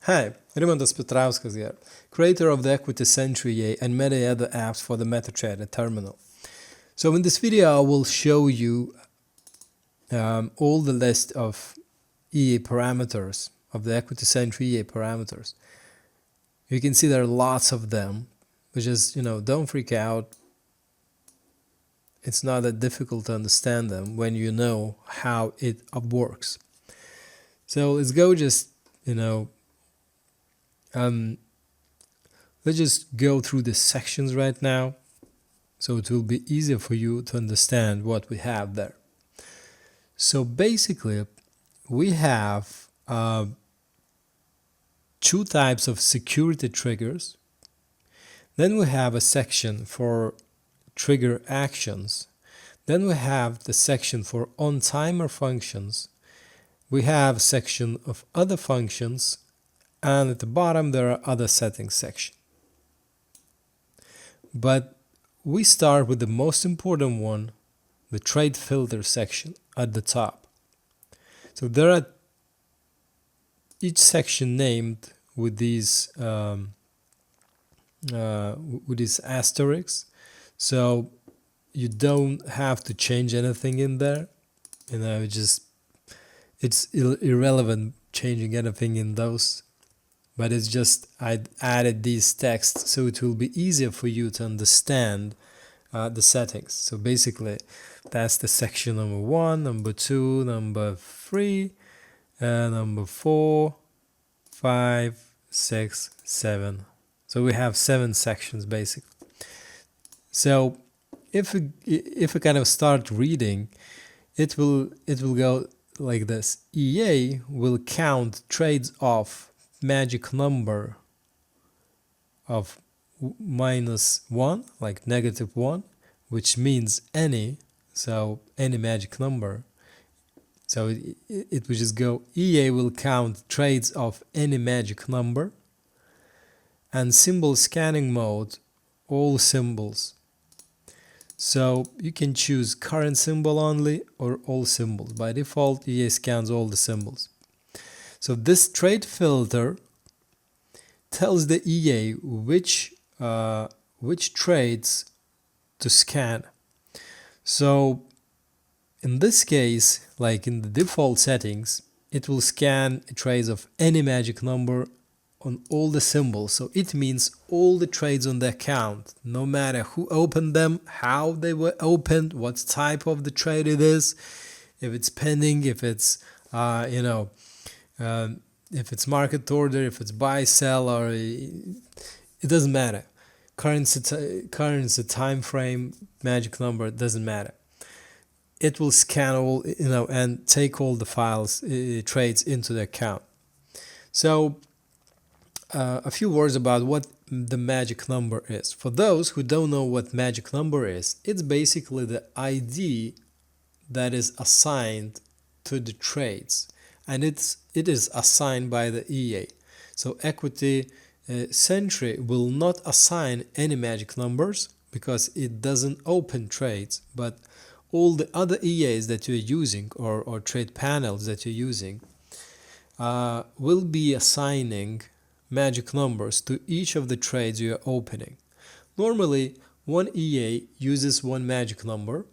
Hi, Rimantas Petrauskas here, creator of the Equity Sentry EA and many other apps for the MetaTrader terminal. So in this video I will show you all the list of EA parameters, of the Equity Sentry EA parameters. You can see there are lots of them, which is, don't freak out. It's not that difficult to understand them when you know how it works. So let's go let's just go through the sections right now, so it will be easier for you to understand what we have there. So basically, we have two types of security triggers. Then we have a section for trigger actions. Then we have the section for on-timer functions. We have a section of other functions, and at the bottom there are other settings section. But we start with the most important one, the trade filter section at the top. So there are each section named with these asterisks, so you don't have to change anything in there. It's irrelevant changing anything in those. But it's just I added these texts so it will be easier for you to understand the settings. So basically, that's the section number 1, number 2, number 3, number 4, 5, 6, 7. So we have 7 sections basically. So if we kind of start reading, it will go like this. EA will count trades of magic number of -1, like -1, which means any, so any magic number. So it will just go, EA will count trades of any magic number, and symbol scanning mode, all symbols. So you can choose current symbol only or all symbols. By default, EA scans all the symbols. So this trade filter tells the EA which trades to scan. So in this case, like in the default settings, it will scan trades of any magic number on all the symbols. So it means all the trades on the account, no matter who opened them, how they were opened, what type of the trade it is, if it's pending, if it's if it's market order, if it's buy, sell, or it doesn't matter. Currency, time frame, magic number, it doesn't matter. It will scan all, and take all the files, trades into the account. So a few words about what the magic number is. For those who don't know what magic number is, it's basically the ID that is assigned to the trades, and it is assigned by the EA. So Equity Sentry will not assign any magic numbers because it doesn't open trades, but all the other EAs that you're using or trade panels that you're using will be assigning magic numbers to each of the trades you're opening. Normally, one EA uses one magic number,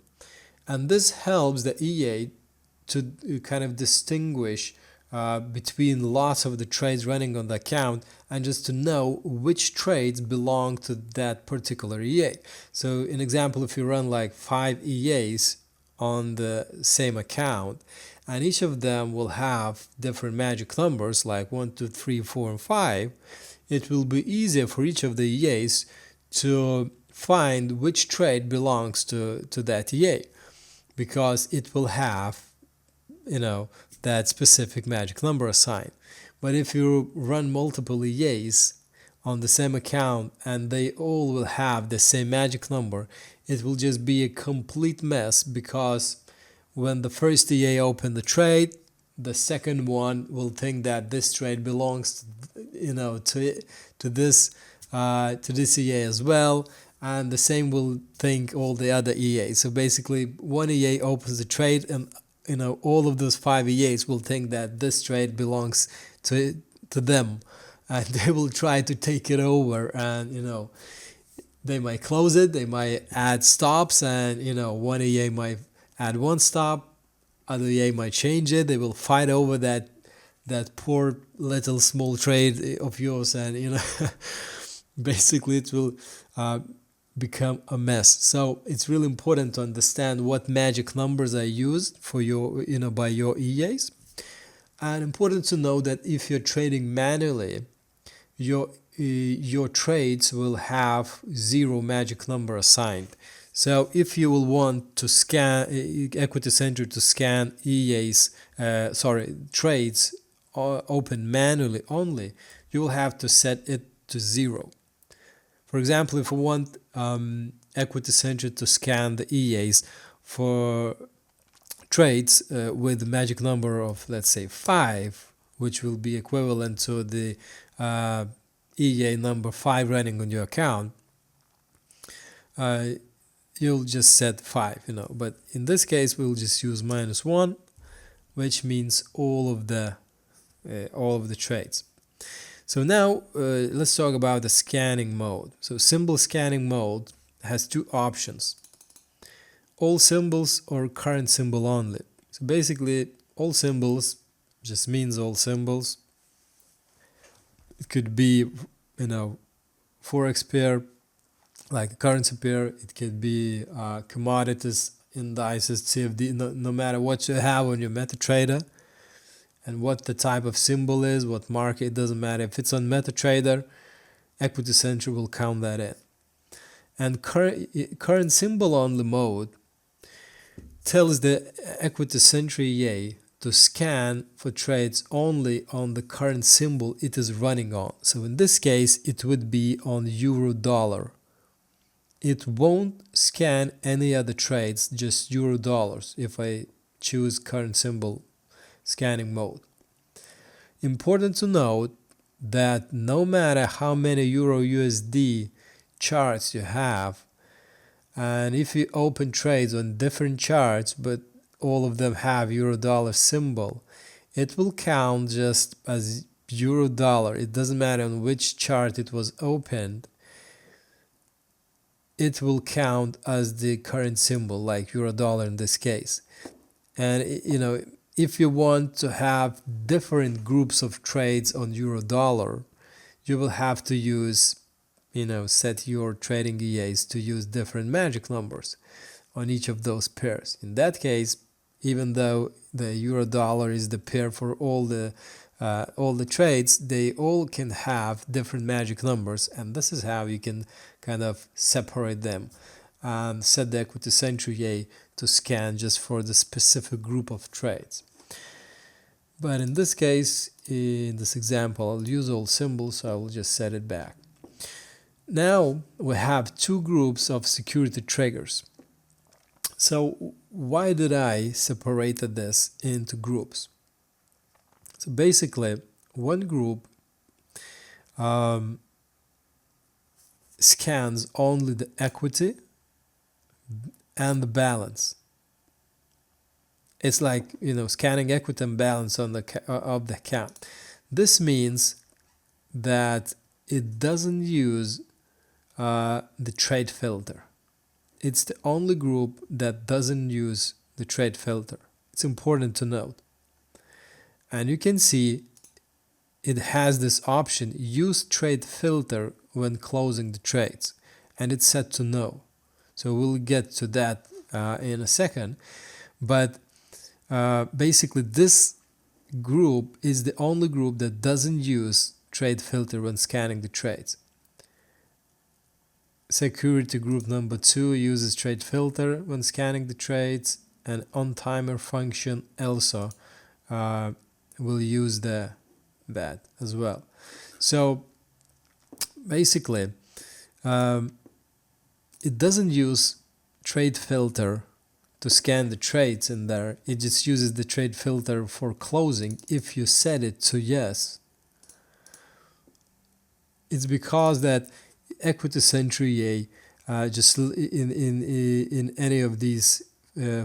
and this helps the EA to kind of distinguish between lots of the trades running on the account and just to know which trades belong to that particular EA. So in example, if you run like 5 EAs on the same account, and each of them will have different magic numbers like 1, 2, 3, 4, and 5, it will be easier for each of the EAs to find which trade belongs to that EA, because it will have that specific magic number assigned. But if you run multiple EAs on the same account and they all will have the same magic number, it will just be a complete mess, because when the first EA opened the trade, the second one will think that this trade belongs to this EA as well, and the same will think all the other EAs. So basically, one EA opens the trade, and all of those 5 EAs will think that this trade belongs to to them, and they will try to take it over, and they might close it, they might add stops, and one EA might add one stop, other EA might change it. They will fight over that poor little small trade of yours, and basically it will become a mess. So it's really important to understand what magic numbers are used for your by your EAs, and important to know that if you're trading manually, your trades will have zero magic number assigned. So if you will want to scan Equity Sentry to scan EAs, trades open manually only, you will have to set it to 0. For example, if you want Equity Sentry to scan the EAs for trades with the magic number of, let's say, 5, which will be equivalent to the EA number 5 running on your account, you'll just set 5, but in this case we'll just use -1, which means all of the trades. So now let's talk about the scanning mode. So symbol scanning mode has two options: all symbols or current symbol only. So basically all symbols just means all symbols. It could be Forex pair, like a currency pair. It could be commodities, indices, CFD, no matter what you have on your MetaTrader and what the type of symbol is, what market, it doesn't matter. If it's on MetaTrader, Equity Sentry will count that in. And current symbol only mode tells the Equity Sentry EA to scan for trades only on the current symbol it is running on. So in this case, it would be on euro dollar. It won't scan any other trades, just euro dollars, if I choose current symbol scanning mode. Important to note that no matter how many euro USD charts you have, and if you open trades on different charts but all of them have euro dollar symbol, it will count just as euro dollar. It doesn't matter on which chart it was opened, it will count as the current symbol, like euro dollar in this case. And if you want to have different groups of trades on euro dollar, you will have to use set your trading EAs to use different magic numbers on each of those pairs. In that case, even though the euro dollar is the pair for all the trades, they all can have different magic numbers, and this is how you can kind of separate them and set the Equity Sentry EA to scan just for the specific group of trades. But in this case, in this example, I'll use all symbols, so I will just set it back. Now we have two groups of security triggers. So why did I separate this into groups? So basically, one group scans only the equity and the balance. It's like scanning equity and balance on of the account. This means that it doesn't use the trade filter. It's the only group that doesn't use the trade filter. It's important to note. And you can see it has this option, use trade filter when closing the trades, and it's set to no. So we'll get to that in a second. But basically this group is the only group that doesn't use trade filter when scanning the trades. Security group number 2 uses trade filter when scanning the trades, and on timer function also will use that as well. So basically it doesn't use trade filter to scan the trades in there. It just uses the trade filter for closing if you set it to yes. It's because that Equity Sentry EA just in any of these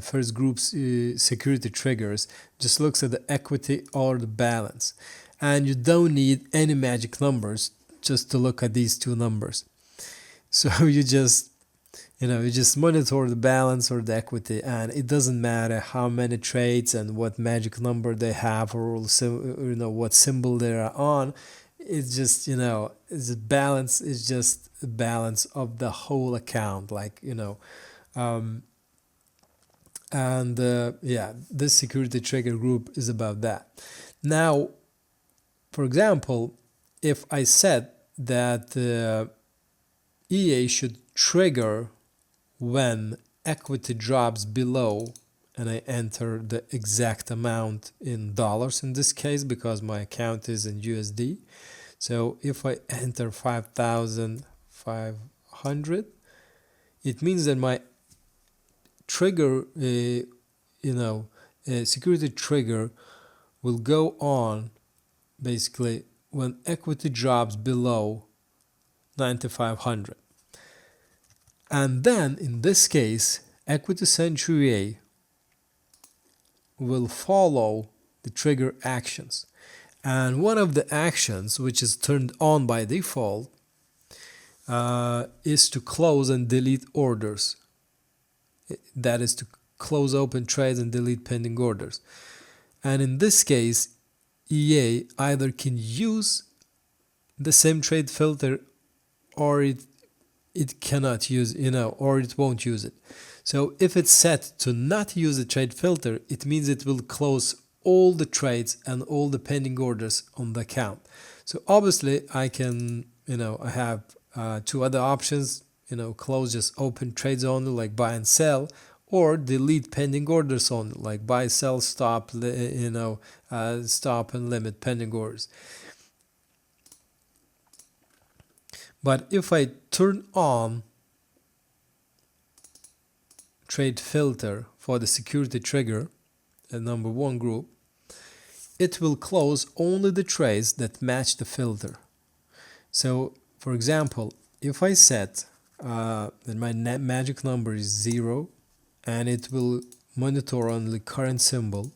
first groups security triggers just looks at the equity or the balance, and you don't need any magic numbers just to look at these two numbers. So you just monitor the balance or the equity, and it doesn't matter how many trades and what magic number they have, or what symbol they are on. It's just it's a balance. It's just a balance of the whole account, this security trigger group is about that. Now, for example, if I said that EA should trigger when equity drops below, and I enter the exact amount in dollars in this case because my account is in USD. So if I enter 5,500, it means that my trigger, security trigger will go on basically when equity drops below 9,500. And then in this case, Equity Sentry EA will follow the trigger actions. And one of the actions which is turned on by default is to close and delete orders. That is to close open trades and delete pending orders. And in this case, EA either can use the same trade filter, or it cannot use, or it won't use it. So if it's set to not use the trade filter, it means it will close all the trades and all the pending orders on the account. So obviously I can, I have two other options, close just open trades only, like buy and sell, or delete pending orders only, like buy, sell, stop, stop and limit pending orders. But if I turn on trade filter for the security trigger, the number one group, it will close only the trades that match the filter. So, for example, if I set that my net magic number is 0, and it will monitor only current symbol,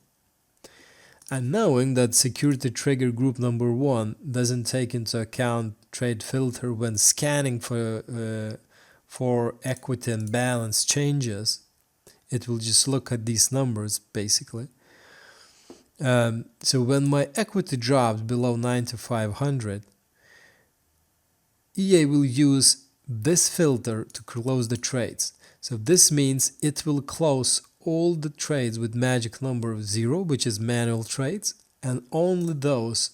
and knowing that security trigger group number 1 doesn't take into account trade filter when scanning for equity and balance changes, it will just look at these numbers basically. So when my equity drops below 9,500, EA will use this filter to close the trades. So this means it will close all the trades with magic number of 0, which is manual trades, and only those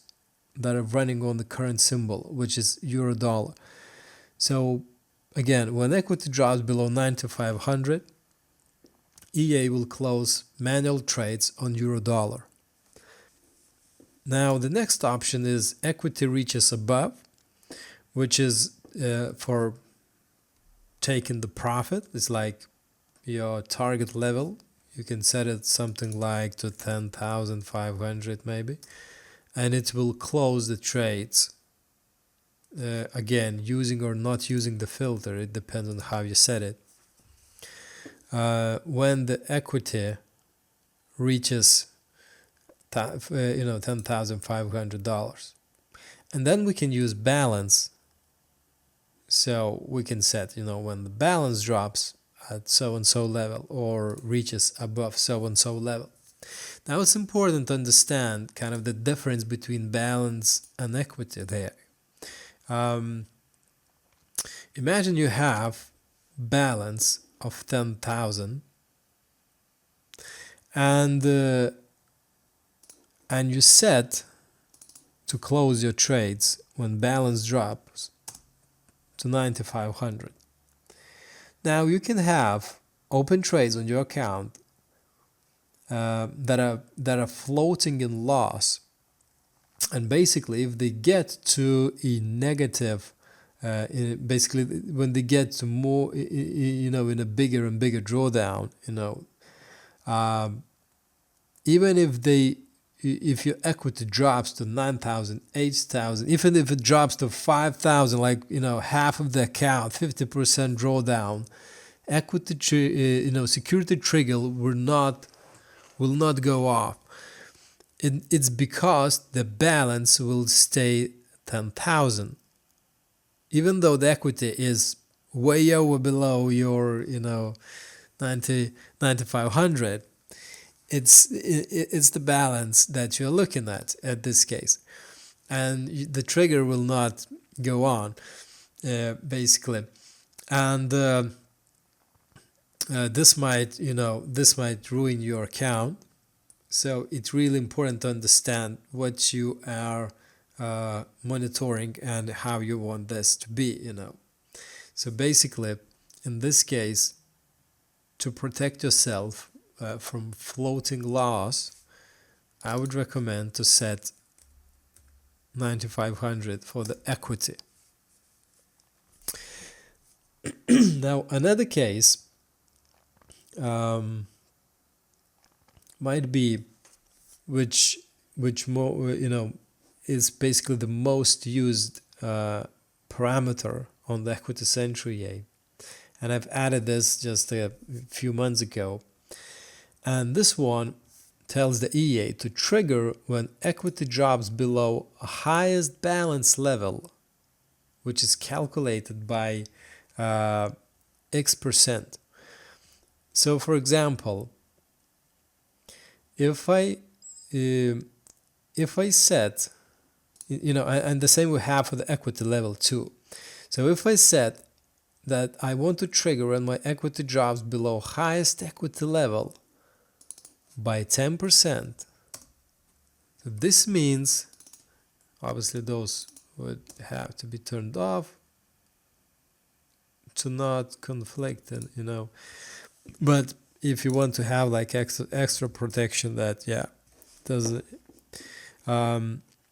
that are running on the current symbol, which is euro dollar. So again, when equity drops below 9,500, EA will close manual trades on euro dollar. Now the next option is equity reaches above, which is for taking the profit. It's like your target level. You can set it something like to 10,500 maybe, and it will close the trades. Again, using or not using the filter, it depends on how you set it. When the equity reaches $10,500, and then we can use balance. So we can set, when the balance drops at so-and-so level or reaches above so-and-so level. Now it's important to understand kind of the difference between balance and equity there. Imagine you have balance of 10,000 and you set to close your trades when balance drops to 9,500. Now you can have open trades on your account that are floating in loss, and basically if they get to a negative, basically when they get to more, in a bigger and bigger drawdown, even if your equity drops to 9,000, 8,000, even if it drops to 5,000, like half of the account, 50% drawdown, equity security trigger will not go off. it's because the balance will stay 10,000, even though the equity is way over below your 9,500. It's the balance that you're looking at this case, and the trigger will not go on, basically, and this might ruin your account. So it's really important to understand what you are monitoring and how you want this to be. So basically, in this case, to protect yourself from floating loss, I would recommend to set 9,500 for the equity. Now, another case might be which more is basically the most used parameter on the Equity Sentry EA, and I've added this just a few months ago. And this one tells the EA to trigger when equity drops below a highest balance level, which is calculated by X%. So, for example, if I set, and the same we have for the equity level too. So if I set that I want to trigger when my equity drops below highest equity level by 10%, so this means obviously those would have to be turned off to not conflict, and but if you want to have like extra protection, that doesn't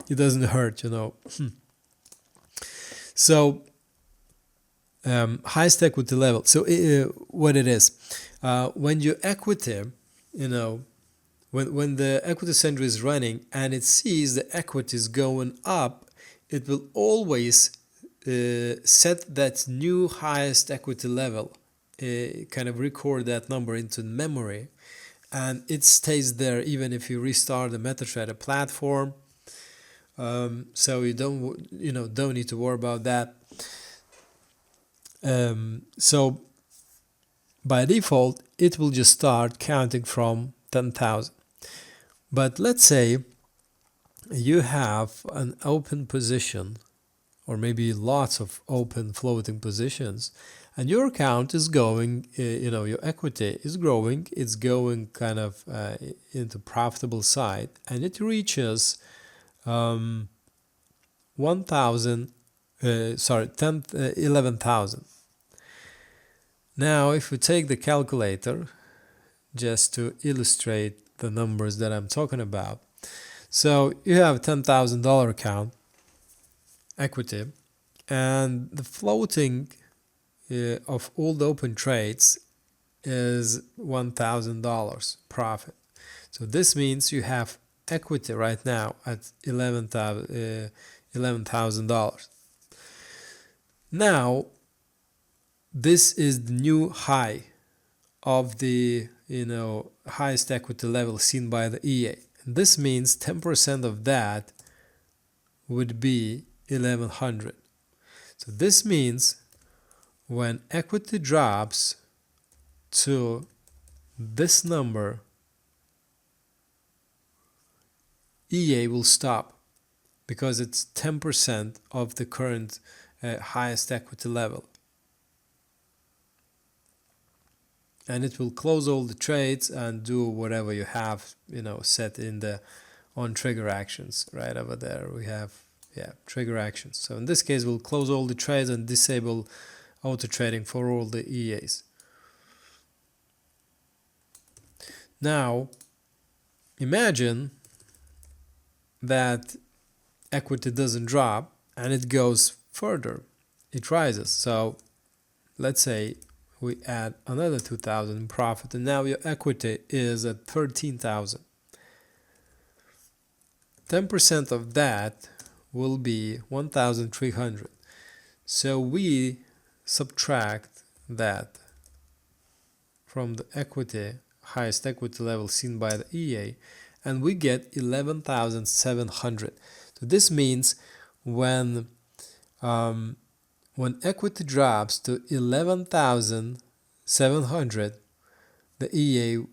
it doesn't hurt, So highest equity level. So what it is, when your equity, when the Equity Sentry is running and it sees the equity is going up, it will always set that new highest equity level, kind of record that number into memory, and it stays there even if you restart the MetaTrader platform. So you don't need to worry about that. So by default, it will just start counting from 10,000. But let's say you have an open position, or maybe lots of open floating positions, and your account is going, your equity is growing, it's going kind of into profitable side, and it reaches 11,000. Now, if we take the calculator, just to illustrate the numbers that I'm talking about, so you have a $10,000 account equity, and the floating of all the open trades is $1,000 profit. So this means you have equity right now at $11,000. Now, this is the new high of the highest equity level seen by the EA. And this means 10% of that would be 1,100. So this means when equity drops to this number, EA will stop because it's 10% of the current highest equity level. And it will close all the trades and do whatever you have, set in the on trigger actions. Right over there we have, trigger actions. So in this case, we'll close all the trades and disable auto trading for all the EAs. Now, imagine that equity doesn't drop and it goes further, it rises. So let's say we add another 2,000 in profit, and now your equity is at 13,000. 10% of that will be 1,300. So we subtract that from the equity, highest equity level seen by the EA, and we get 11,700. So this means when equity drops to 11,700, the EA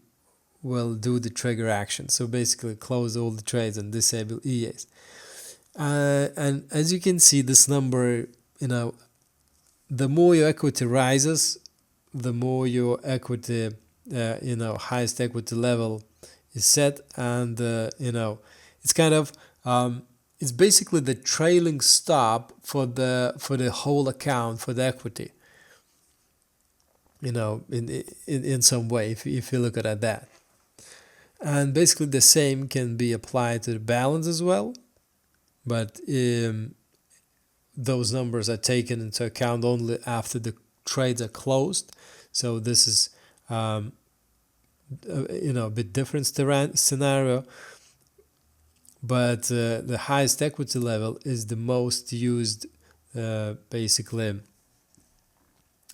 will do the trigger action. So basically close all the trades and disable EAs. And as you can see, this number, the more your equity rises, the more your equity, highest equity level is set, and it's kind of it's basically the trailing stop for the whole account for the equity. In some way, if you look at that, and basically the same can be applied to the balance as well, but those numbers are taken into account only after the trades are closed. So this is a bit different scenario, but the highest equity level is the most used, basically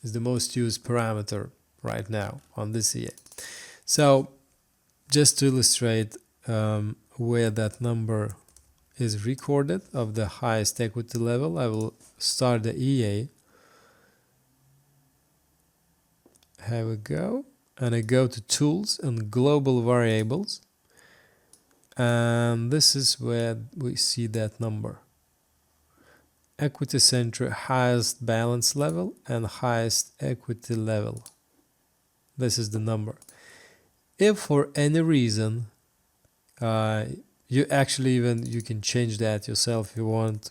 is the most used parameter right now on this EA. So just to illustrate where that number is recorded of the highest equity level, I will start the EA. Here we go, and I go to Tools and Global Variables, and this is where we see that number. Equity Sentry highest balance level and highest equity level. This is the number. If for any reason you actually you can change that yourself if you want.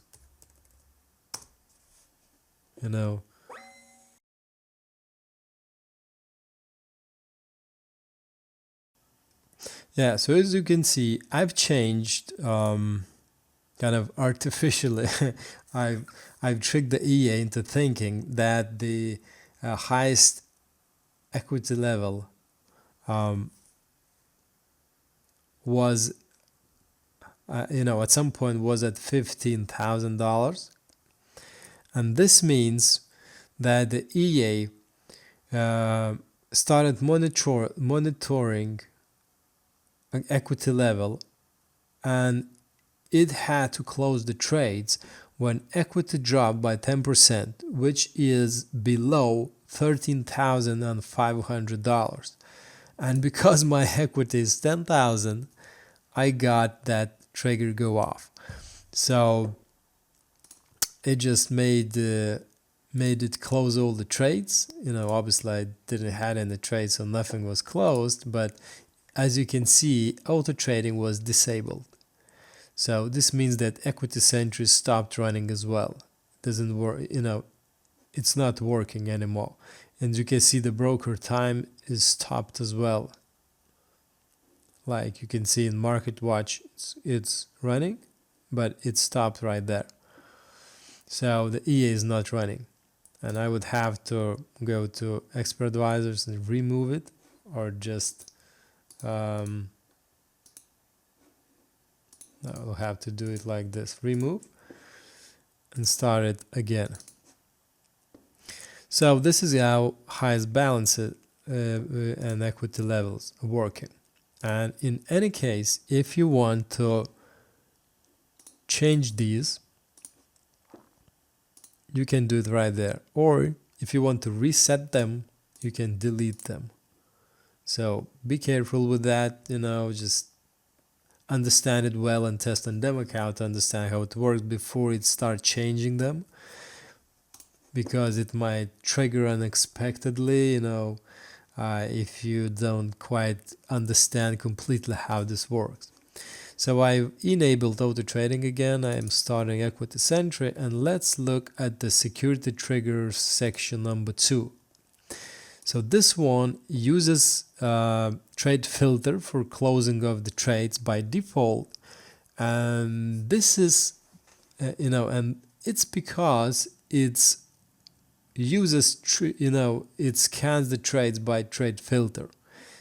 Yeah, so as you can see, I've changed kind of artificially. I've tricked the EA into thinking that the highest equity level was at some point was at $15,000, and this means that the EA started monitoring an equity level, and it had to close the trades when equity dropped by 10%, which is below $13,500. And because my equity is 10,000, I got that trigger go off. So it just made it close all the trades. Obviously I didn't have any trades, so nothing was closed, but as you can see, Autotrading was disabled. So this means that Equity Sentry stopped running as well. It doesn't work, it's not working anymore. And you can see the broker time is stopped as well. Like you can see in Market Watch, it's running, but it stopped right there. So the EA is not running. And I would have to go to Expert Advisors and remove it, or just I'll have to do it like this: remove and start it again. So this is how highest balance and equity levels are working. And in any case, if you want to change these, you can do it right there. Or if you want to reset them, you can delete them. So be careful with that, just understand it well and test on demo account to understand how it works before it starts changing them, because it might trigger unexpectedly, if you don't quite understand completely how this works. So I've enabled auto trading again. I am starting Equity Sentry, and let's look at the security triggers section number 2. So this one uses trade filter for closing of the trades by default, and this is and it's because it uses it scans the trades by trade filter.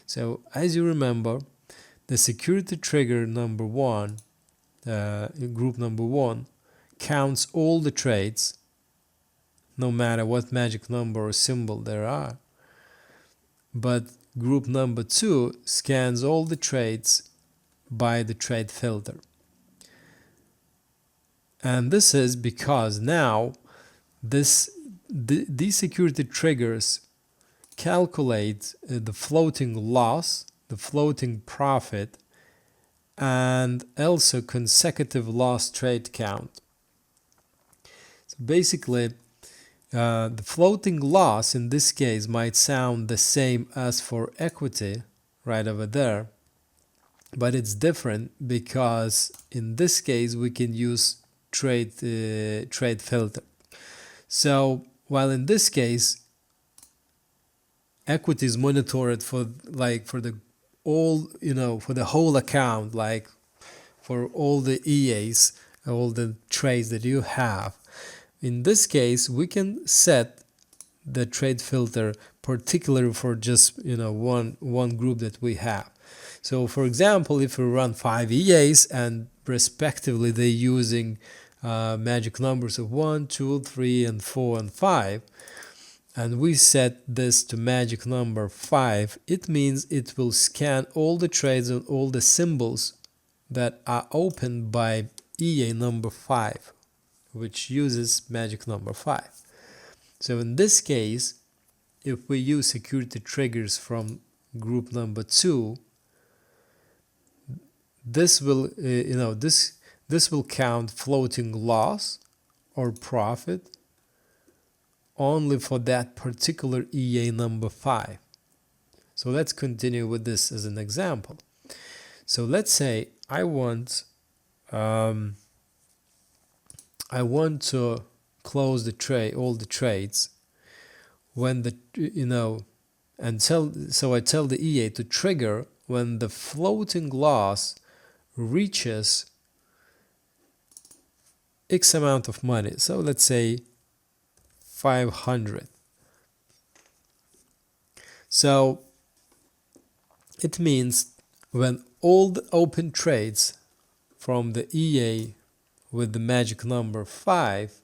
So as you remember, the security trigger number 1, group number 1, counts all the trades no matter what magic number or symbol there are. But group number 2 scans all the trades by the trade filter. And this is because now these security triggers calculate the floating loss, the floating profit, and also consecutive loss trade count. So basically, the floating loss in this case might sound the same as for equity right over there, but it's different because in this case we can use trade filter. So while in this case equity is monitored for the whole account, like for all the EAs, all the trades that you have. In this case, we can set the trade filter particularly for just one group that we have. So for example, if we run 5 EAs and respectively they're using magic numbers of 1, 2, 3, and 4, and 5, and we set this to magic number 5, it means it will scan all the trades and all the symbols that are opened by EA number 5, which uses magic number 5. So in this case, if we use security triggers from group number 2, this will this will count floating loss or profit only for that particular EA number 5. So let's continue with this as an example. So let's say I want to close the trade, all the trades, when the so I tell the EA to trigger when the floating loss reaches X amount of money. So let's say 500. So it means when all the open trades from the EA with the magic number 5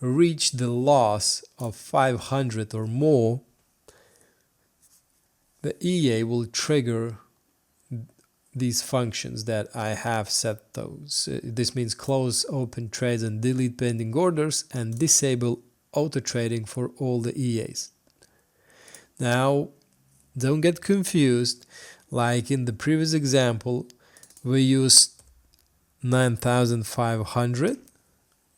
reach the loss of 500 or more, the EA will trigger these functions that I have set those. This means close open trades and delete pending orders and disable auto trading for all the EAs. Now, don't get confused. Like in the previous example, we used 9,500,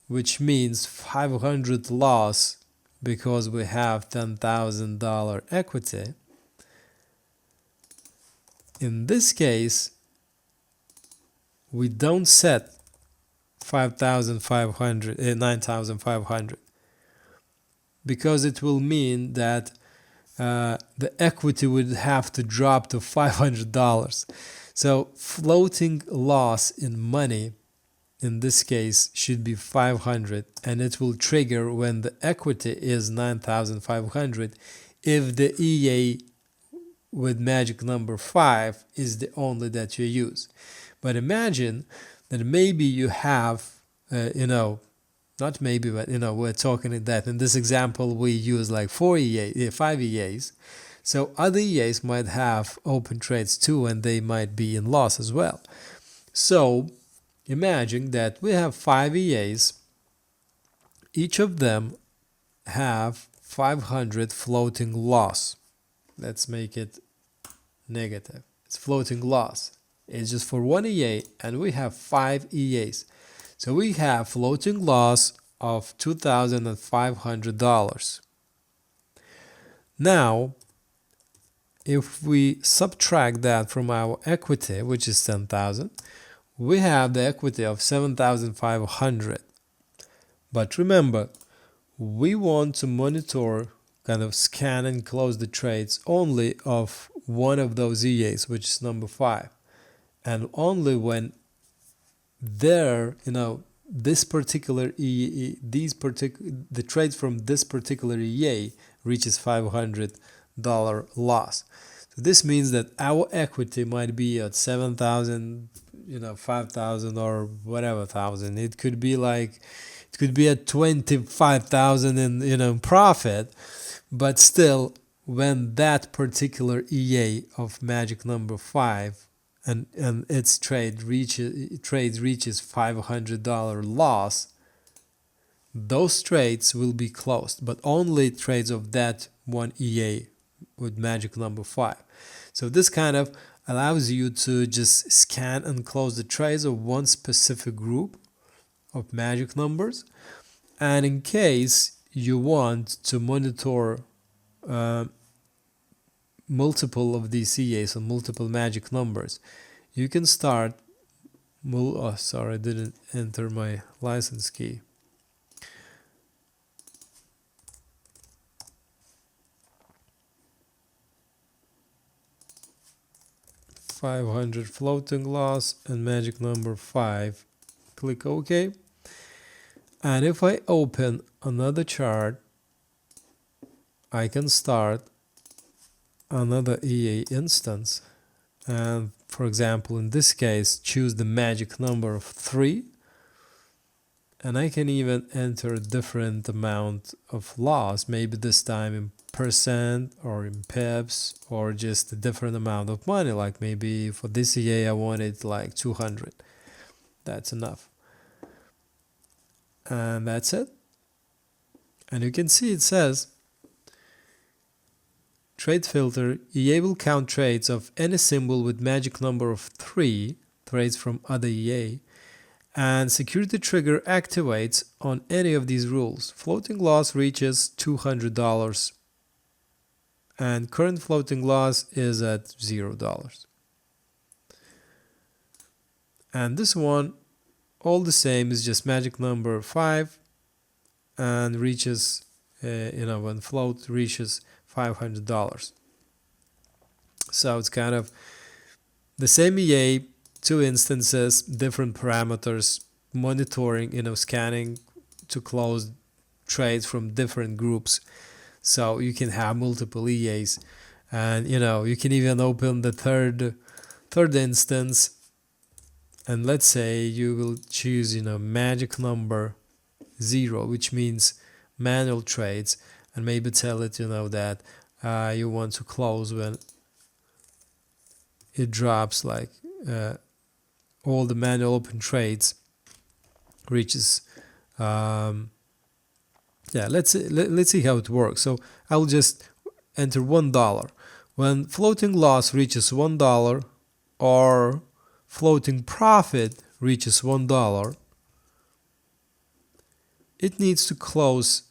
which means 500 loss because we have $10,000 equity. In this case, we don't set 9,500 because it will mean that the equity would have to drop to $500. So floating loss in money in this case should be 500, and it will trigger when the equity is 9,500 if the EA with magic number 5 is the only that you use. But imagine that maybe you have not maybe, but we're talking that in this example we use like 5 EAs. So other EAs might have open trades too, and they might be in loss as well. So imagine that we have 5 EAs. Each of them have 500 floating loss. Let's make it negative. It's floating loss. It's just for one EA, and we have 5 EAs. So we have floating loss of $2,500. Now, if we subtract that from our equity, which is 10,000, we have the equity of 7,500. But remember, we want to monitor, kind of scan and close the trades only of one of those EAs, which is number 5. And only when this particular EA, the trades from this particular EA reaches $500 loss. So this means that our equity might be at 7,000, 5,000 or whatever thousand. It could be at 25,000 in profit, but still when that particular EA of magic number 5 and its trade reaches $500 loss, those trades will be closed, but only trades of that one EA with magic number 5. So this kind of allows you to just scan and close the trades of one specific group of magic numbers. And in case you want to monitor multiple of these EAs and multiple magic numbers, you can start. Oh, sorry, I didn't enter my license key. $500 floating loss and magic number 5. Click OK. And if I open another chart, I can start another EA instance. And for example, in this case, choose the magic number of 3. And I can even enter a different amount of loss, maybe this time in percent or in pips, or just a different amount of money. Like maybe for this EA I wanted like 200. That's enough. And that's it. And you can see it says trade filter, EA will count trades of any symbol with magic number of 3, trades from other EA, and security trigger activates on any of these rules. Floating loss reaches $200 and current floating loss is at $0. And this one, all the same, is just magic number 5 and reaches, when float reaches $500. So it's kind of the same EA, 2 instances, different parameters, monitoring, scanning to close trades from different groups. So you can have multiple EAs, and you can even open the third instance, and let's say you will choose magic number 0, which means manual trades, and maybe tell it that you want to close when it drops, like all the manual open trades reaches. Let's see how it works. So I'll just enter $1. When floating loss reaches $1 or floating profit reaches $1, it needs to close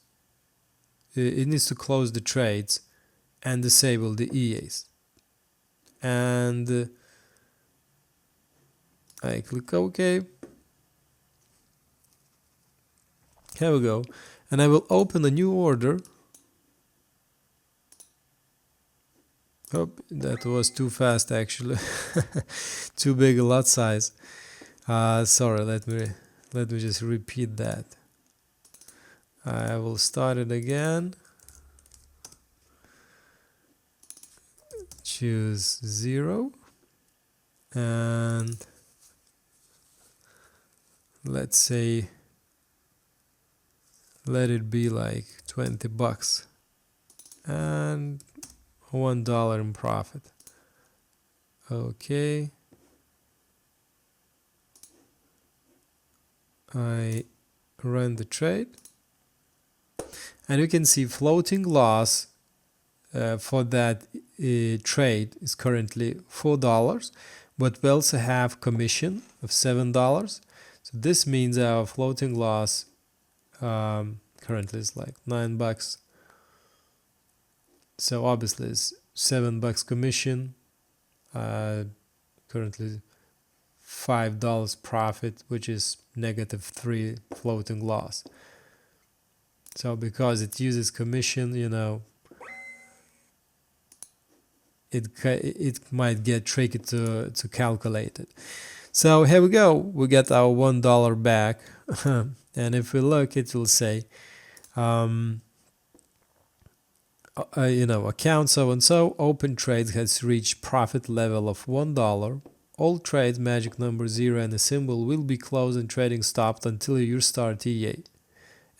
the trades and disable the EAs. And I click OK. Here we go. And I will open a new order. Oh, that was too fast actually. Too big a lot size. Sorry, let me just repeat that. I will start it again. Choose 0 and let's say let it be like $20 and $1 in profit. Okay, I run the trade and you can see floating loss for that trade is currently $4, but we also have commission of $7. So this means our floating loss currently is like $9. So obviously it's $7 commission, currently $5 profit, which is -3 floating loss. So because it uses commission, it might get tricky to calculate it. So here we go, we get our $1 back. And if we look, it will say account so and so, open trade has reached profit level of $1. All trades magic number 0 and a symbol will be closed and trading stopped until you restart EA.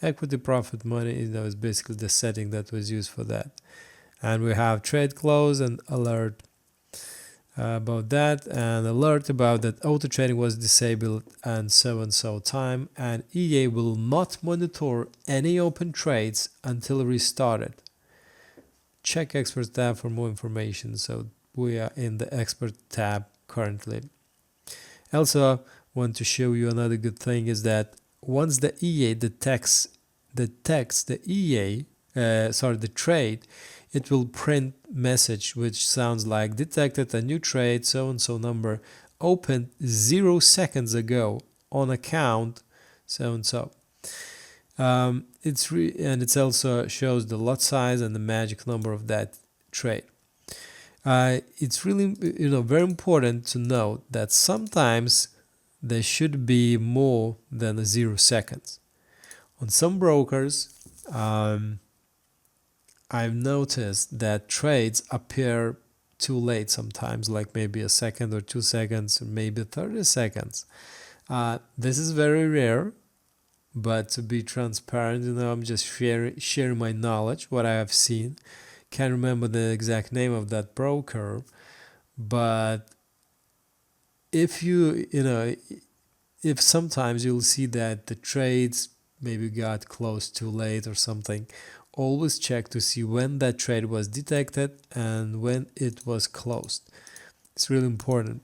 Equity profit money is basically the setting that was used for that. And we have trade close and alert. about that, and alert about that auto trading was disabled and so time, and EA will not monitor any open trades until restarted. Check expert tab for more information. So we are in the expert tab currently. Also want to show you another good thing is that once the EA detects the trade, it will print message which sounds like detected a new trade so and so number opened 0 seconds ago on account so and so. And it also shows the lot size and the magic number of that trade. It's really very important to note that sometimes there should be more than 0 seconds. On some brokers, I've noticed that trades appear too late sometimes, like maybe a second or 2 seconds, or maybe 30 seconds. This is very rare, but to be transparent, I'm just sharing my knowledge, what I have seen. Can't remember the exact name of that broker, but if if sometimes you'll see that the trades maybe got closed too late or something, always check to see when that trade was detected and when it was closed. It's really important.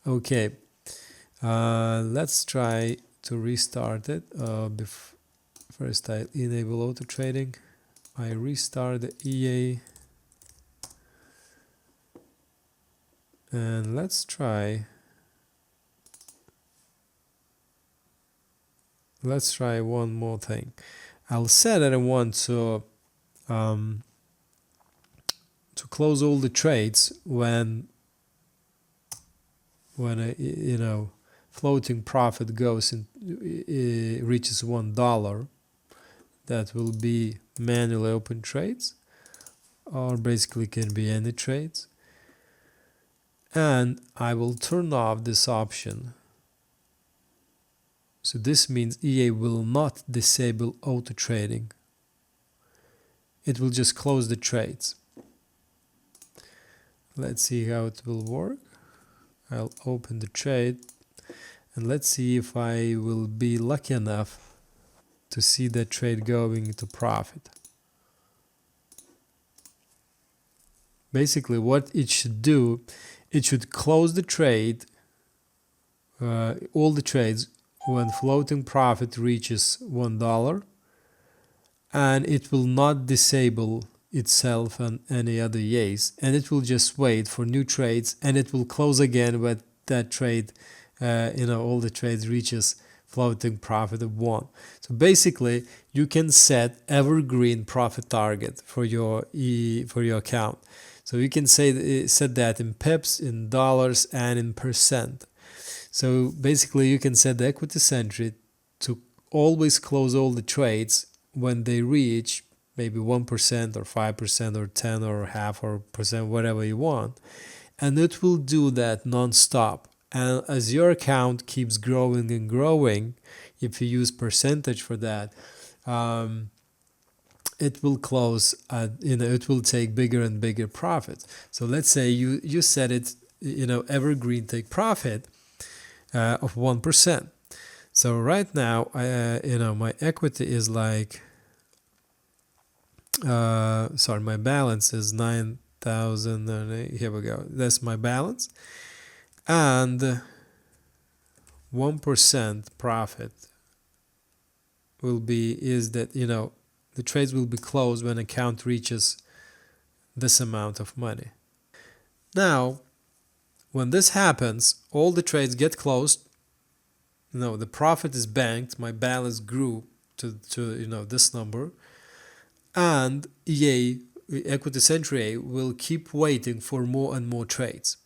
Okay, let's try to restart it. First I enable auto trading. I restart the EA, and let's try one more thing. I'll set that I want to close all the trades when a floating profit goes in reaches $1. That will be manually open trades, or basically can be any trades. And I will turn off this option. So this means EA will not disable auto trading. It will just close the trades. Let's see how it will work. I'll open the trade and let's see if I will be lucky enough to see that trade going into profit. Basically what it should do, it should close the trade, all the trades when floating profit reaches $1, and it will not disable itself and any other EAs, and it will just wait for new trades, and it will close again when that trade, all the trades reaches floating profit of 1. So basically you can set evergreen profit target for your account. So you can set that in pips, in dollars, and in percent. So basically you can set the Equity Sentry to always close all the trades when they reach maybe 1% or 5% or 10 or half or percent, whatever you want, and it will do that non-stop. And as your account keeps growing and growing, if you use percentage for that, it will close it will take bigger and bigger profits. So let's say you set it, evergreen take profit of 1%. So right now my equity is like my balance is 9,000, and here we go, that's my balance, and 1% profit will be the trades will be closed when account reaches this amount of money. Now when this happens, all the trades get closed, the profit is banked, my balance grew to this number, and EA, Equity Sentry EA, will keep waiting for more and more trades.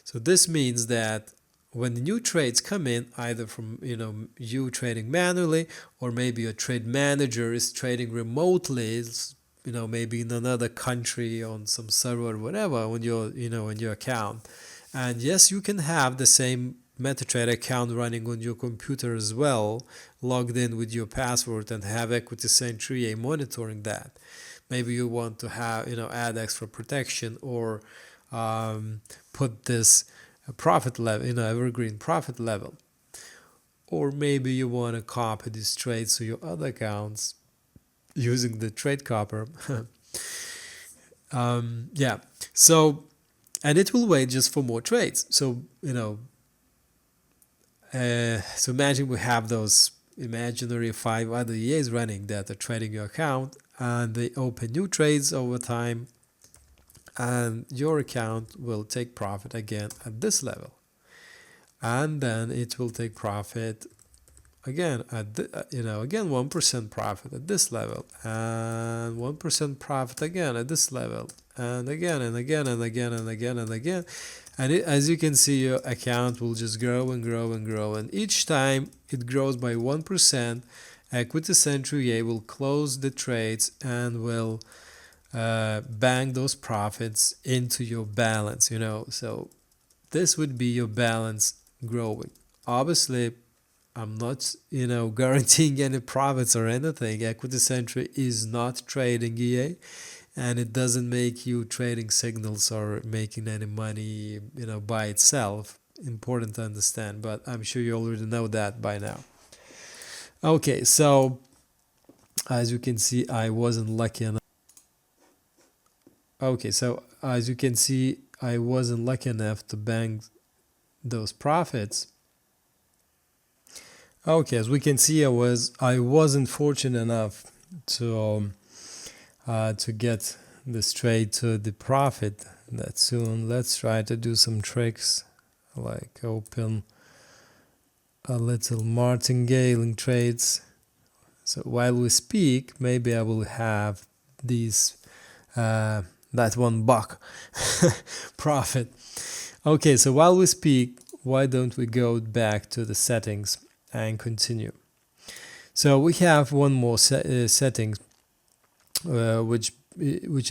So this means that when the new trades come in, either from you trading manually, or maybe a trade manager is trading remotely, maybe in another country on some server or whatever, on your account. And yes, you can have the same MetaTrader account running on your computer as well, logged in with your password, and have Equity Sentry EA monitoring that. Maybe you want to have add extra protection, or put this profit level, evergreen profit level. Or maybe you want to copy these trades to your other accounts using the trade copper. Yeah, so, and it will wait just for more trades. So, so imagine we have those imaginary 5 other EAs running that are trading your account, and they open new trades over time, and your account will take profit again at this level, and then it will take profit again at again 1% profit at this level, and 1% profit again at this level, and again and again and again and again and again. And as you can see, your account will just grow and grow and grow, and each time it grows by 1%, Equity Sentry EA will close the trades and will bank those profits into your balance. So this would be your balance growing. Obviously, I'm not, guaranteeing any profits or anything. Equity Sentry is not trading EA, and it doesn't make you trading signals or making any money, by itself. Important to understand, but I'm sure you already know that by now. Okay, so as you can see, I wasn't lucky enough. Okay, so as you can see, I wasn't lucky enough to bank those profits. Okay, as we can see, I wasn't fortunate enough to get this trade to the profit that soon. Let's try to do some tricks, like open a little martingale trades. So while we speak, maybe I will have these that $1 profit. Okay, so while we speak, why don't we go back to the settings and continue? So we have one more settings, which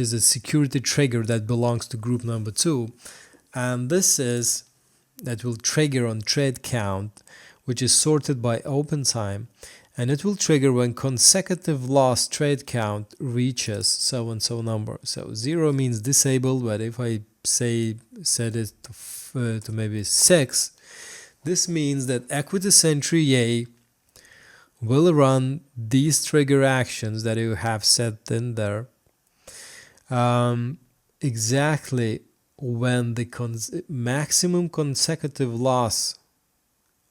is a security trigger that belongs to group number 2, and this is that will trigger on trade count, which is sorted by open time, and it will trigger when consecutive loss trade count reaches so and so number. So 0 means disabled, but if I set it to maybe 6, this means that Equity Sentry EA will run these trigger actions that you have set in there exactly when the maximum consecutive loss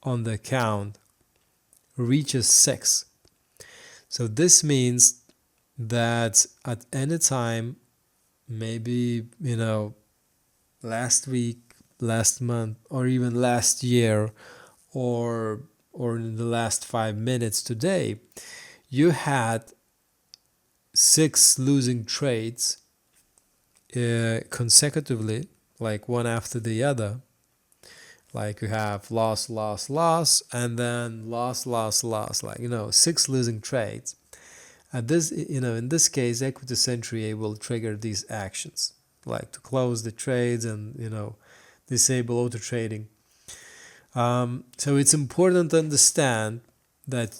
on the account reaches 6. So this means that at any time, maybe last week, last month, or even last year, or in the last 5 minutes today, you had 6 losing trades consecutively, like one after the other. Like you have loss, loss, loss, and then loss, loss, loss, like 6 losing trades. And this, in this case, Equity Sentry EA will trigger these actions, like to close the trades and disable auto trading. So it's important to understand that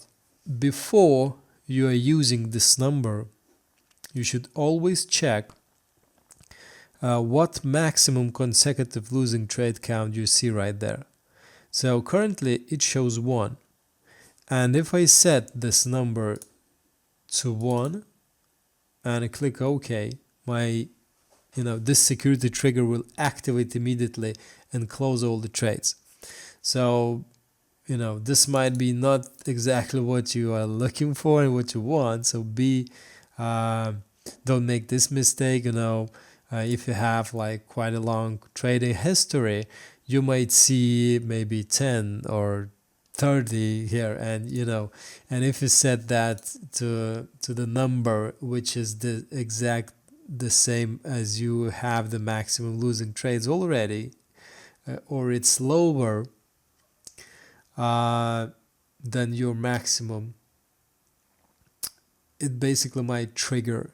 before you are using this number, you should always check what maximum consecutive losing trade count you see right there. So currently it shows 1, and if I set this number to 1 and I click OK, my this security trigger will activate immediately and close all the trades. So this might be not exactly what you are looking for and what you want, so don't make this mistake. If you have like quite a long trading history, you might see maybe 10 or 30 here, and and if you set that to the number which is the same as you have the maximum losing trades already, or it's lower than your maximum, it basically might trigger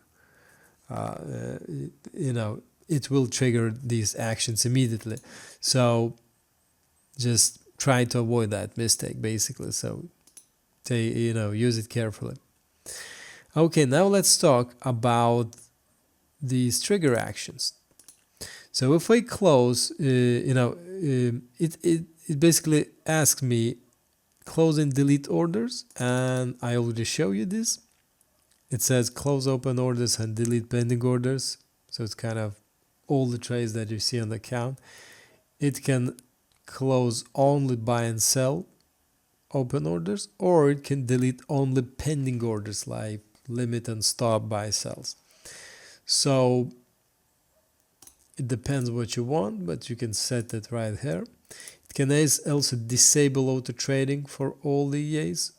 it will trigger these actions immediately. So just try to avoid that mistake, basically. So use it carefully. Okay, now let's talk about these trigger actions. So if I close, it basically asks me close and delete orders, and I already show you this. It says close open orders and delete pending orders. So it's kind of all the trades that you see on the account. It can close only buy and sell open orders, or it can delete only pending orders like limit and stop buy sells. So it depends what you want, but you can set it right here. It can also disable auto trading for all the EAs,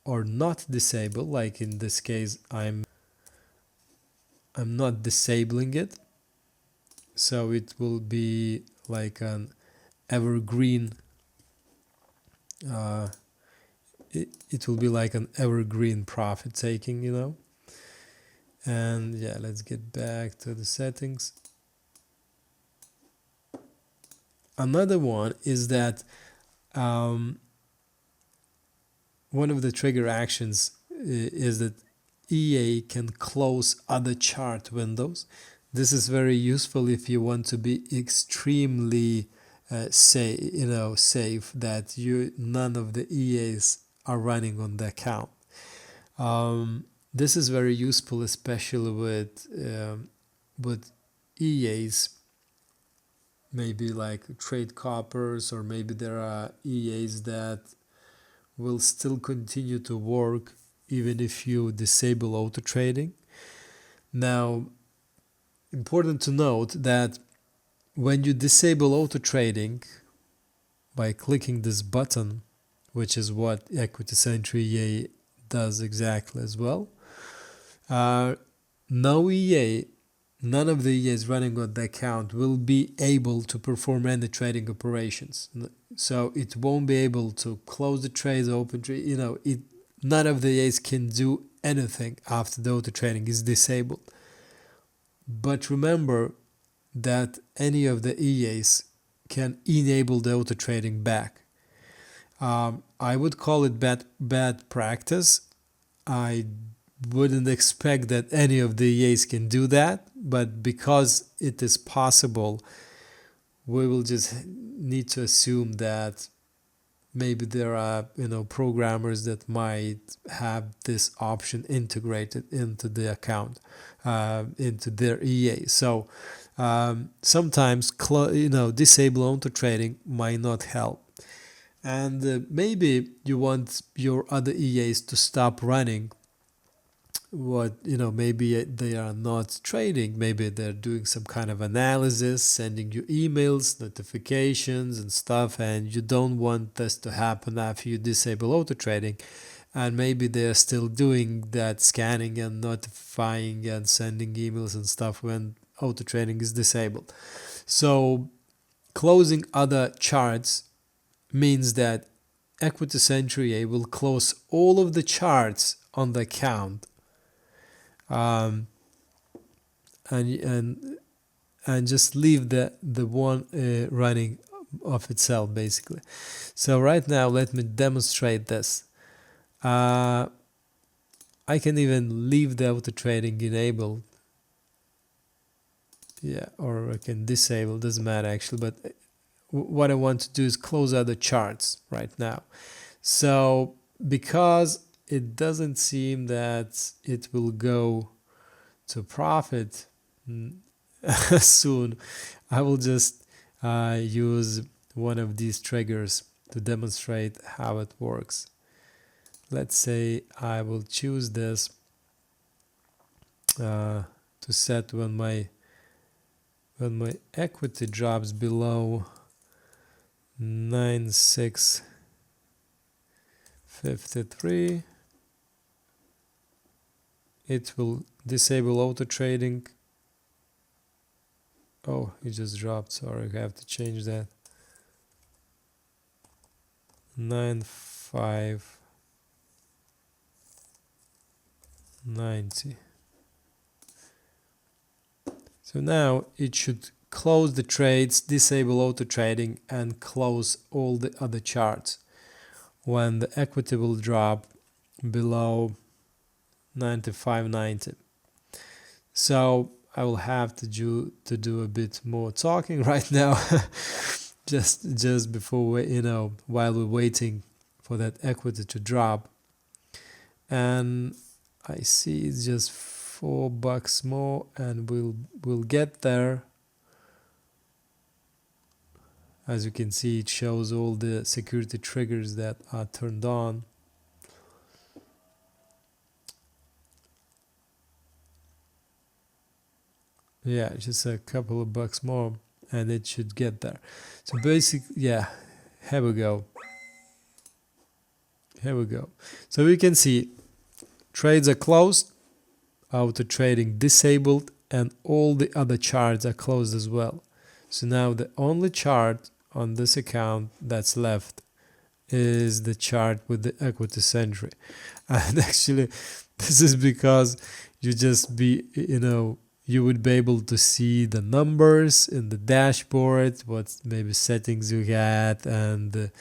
or not disable, like in this case I'm not disabling it, so it will be like an evergreen it will be like an evergreen profit taking, and yeah, let's get back to the settings. Another one is that one of the trigger actions is that EA can close other chart windows. This is very useful if you want to be extremely safe that none of the EAs are running on the account. This is very useful, especially with EAs, maybe like trade coppers, or maybe there are EAs that will still continue to work even if you disable auto trading. Now, important to note that when you disable auto trading by clicking this button, which is what Equity Sentry EA does exactly as well, none of the EAs running on the account will be able to perform any trading operations. So it won't be able to close the trades, open trade. None of the EAs can do anything after the auto trading is disabled. But remember that any of the EAs can enable the auto trading back. I would call it bad practice. I wouldn't expect that any of the EAs can do that, but because it is possible, we will just need to assume that maybe there are programmers that might have this option integrated into the account, into their EA. So sometimes disable auto trading might not help, and maybe you want your other EAs to stop running. Maybe they are not trading, maybe they're doing some kind of analysis, sending you emails, notifications and stuff, and you don't want this to happen after you disable auto trading, and maybe they're still doing that scanning and notifying and sending emails and stuff when auto trading is disabled. So closing other charts means that Equity Sentry EA will close all of the charts on the account, and just leave the one running of itself, basically. So right now, let me demonstrate this. I can even leave the auto trading enabled, or I can disable, doesn't matter actually, but what I want to do is close other charts right now. So because it doesn't seem that it will go to profit soon, I will just use one of these triggers to demonstrate how it works. Let's say I will choose this to set when my equity drops below 9653, it will disable auto trading. Oh, it just dropped, sorry, I have to change that. 9590. So now it should close the trades, disable auto trading, and close all the other charts when the equity will drop below 9590. So I will have to do a bit more talking right now, just before while we're waiting for that equity to drop. And I see it's just $4 more, and we'll get there. As you can see, it shows all the security triggers that are turned on. Yeah, just a couple of bucks more and it should get there. So yeah, here we go. So we can see trades are closed, auto trading disabled, and all the other charts are closed as well. So now the only chart on this account that's left is the chart with the Equity Sentry. And actually, this is because you would be able to see the numbers in the dashboard, what maybe settings you had, and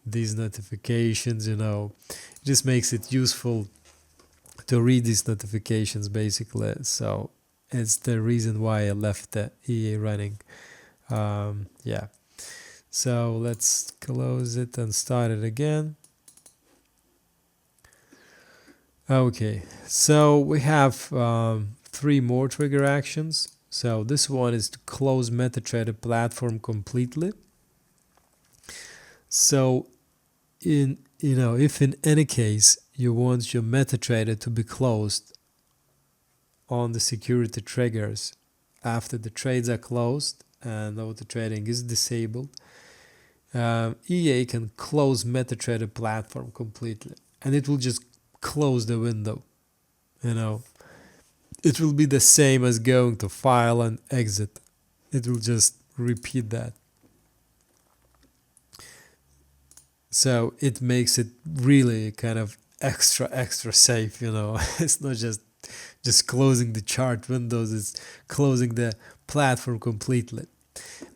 these notifications. It just makes it useful to read these notifications, basically. So it's the reason why I left the EA running. Yeah. So let's close it and start it again. Okay, so we have 3 more trigger actions. So this one is to close MetaTrader platform completely. So if in any case you want your MetaTrader to be closed on the security triggers after the trades are closed and auto trading is disabled, EA can close MetaTrader platform completely, and it will just close the window. It will be the same as going to file and exit. It will just repeat that. So it makes it really kind of extra safe. It's not just closing the chart windows, it's closing the platform completely.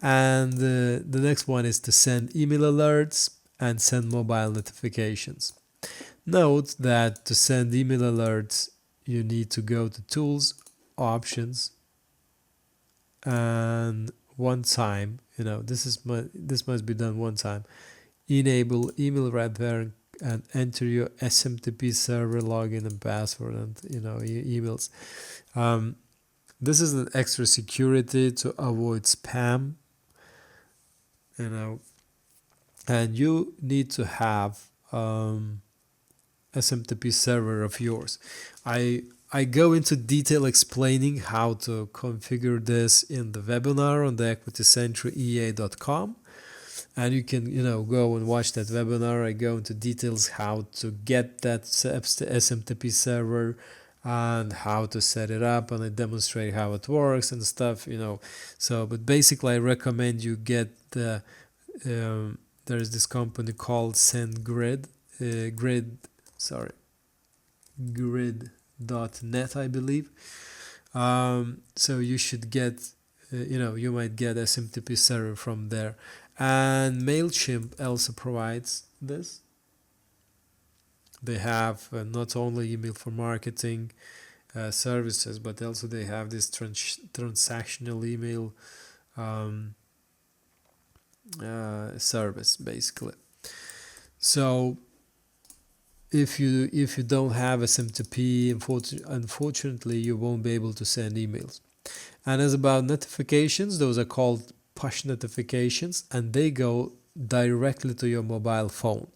And the next one is to send email alerts and send mobile notifications. Note that to send email alerts, you need to go to Tools, Options, and one time, this must be done one time. Enable email wrapper and enter your SMTP server login and password and emails. This is an extra security to avoid spam. And you need to have SMTP server of yours. I go into detail explaining how to configure this in the webinar on the equitysentryea.com, and you can go and watch that webinar. I go into details how to get that SMTP server and how to set it up, and I demonstrate how it works and stuff. But basically I recommend you get the there's this company called SendGrid, grid.net, I believe. So you should get, you might get SMTP server from there. And MailChimp also provides this. They have not only email for marketing services, but also they have this transactional email service, basically. So if you don't have SMTP, unfortunately you won't be able to send emails. And as about notifications, those are called push notifications, and they go directly to your mobile phone.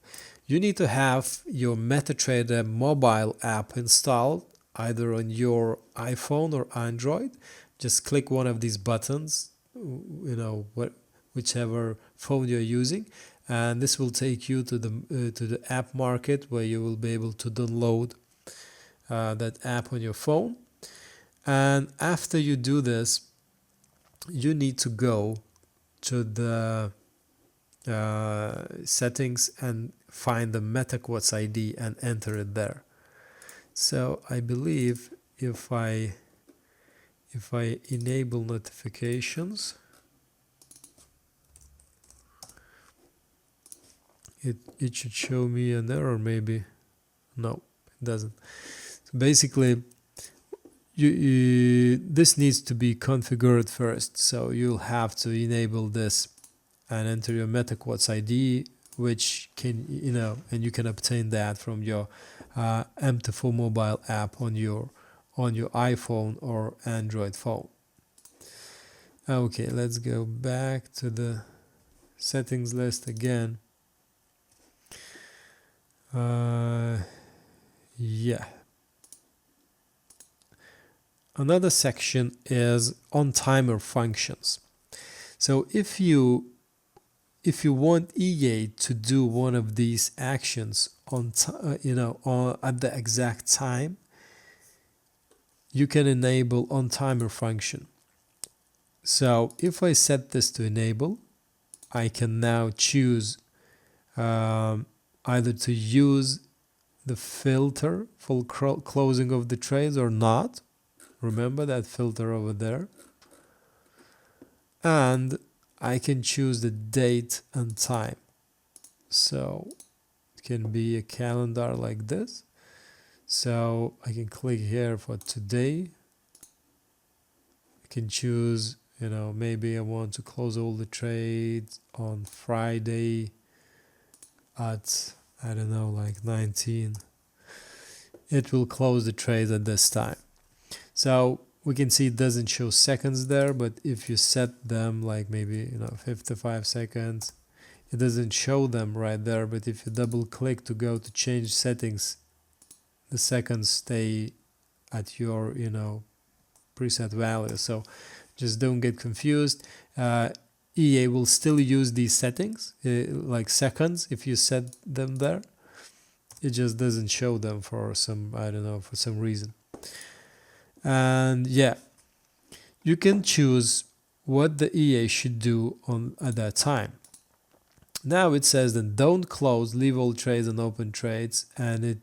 You need to have your MetaTrader mobile app installed either on your iPhone or Android. Just click one of these buttons, whichever phone you're using, and this will take you to the app market, where you will be able to download that app on your phone. And after you do this, you need to go to the settings and find the MetaQuotes ID and enter it there. So I believe if I enable notifications, it should show me an error, maybe. No, it doesn't. So basically, this needs to be configured first, so you'll have to enable this and enter your MetaQuotes ID, which can, and you can obtain that from your MT4 mobile app on your iPhone or Android phone. Okay, let's go back to the settings list again. Yeah. Another section is on timer functions. So if you want EA to do one of these actions on at the exact time, you can enable on timer function. So if I set this to enable, I can now choose either to use the filter for closing of the trades or not. Remember that filter over there. And I can choose the date and time. So it can be a calendar like this. So I can click here for today. I can choose, maybe I want to close all the trades on Friday at, I don't know, like 19. It will close the trades at this time. So we can see it doesn't show seconds there, but if you set them like maybe 55 seconds, it doesn't show them right there. But if you double click to go to change settings, the seconds stay at your preset value. So just don't get confused. EA will still use these settings like seconds if you set them there. It just doesn't show them for some, I don't know, for some reason. And yeah, you can choose what the EA should do at that time. Now it says that don't close, leave all trades and open trades, and it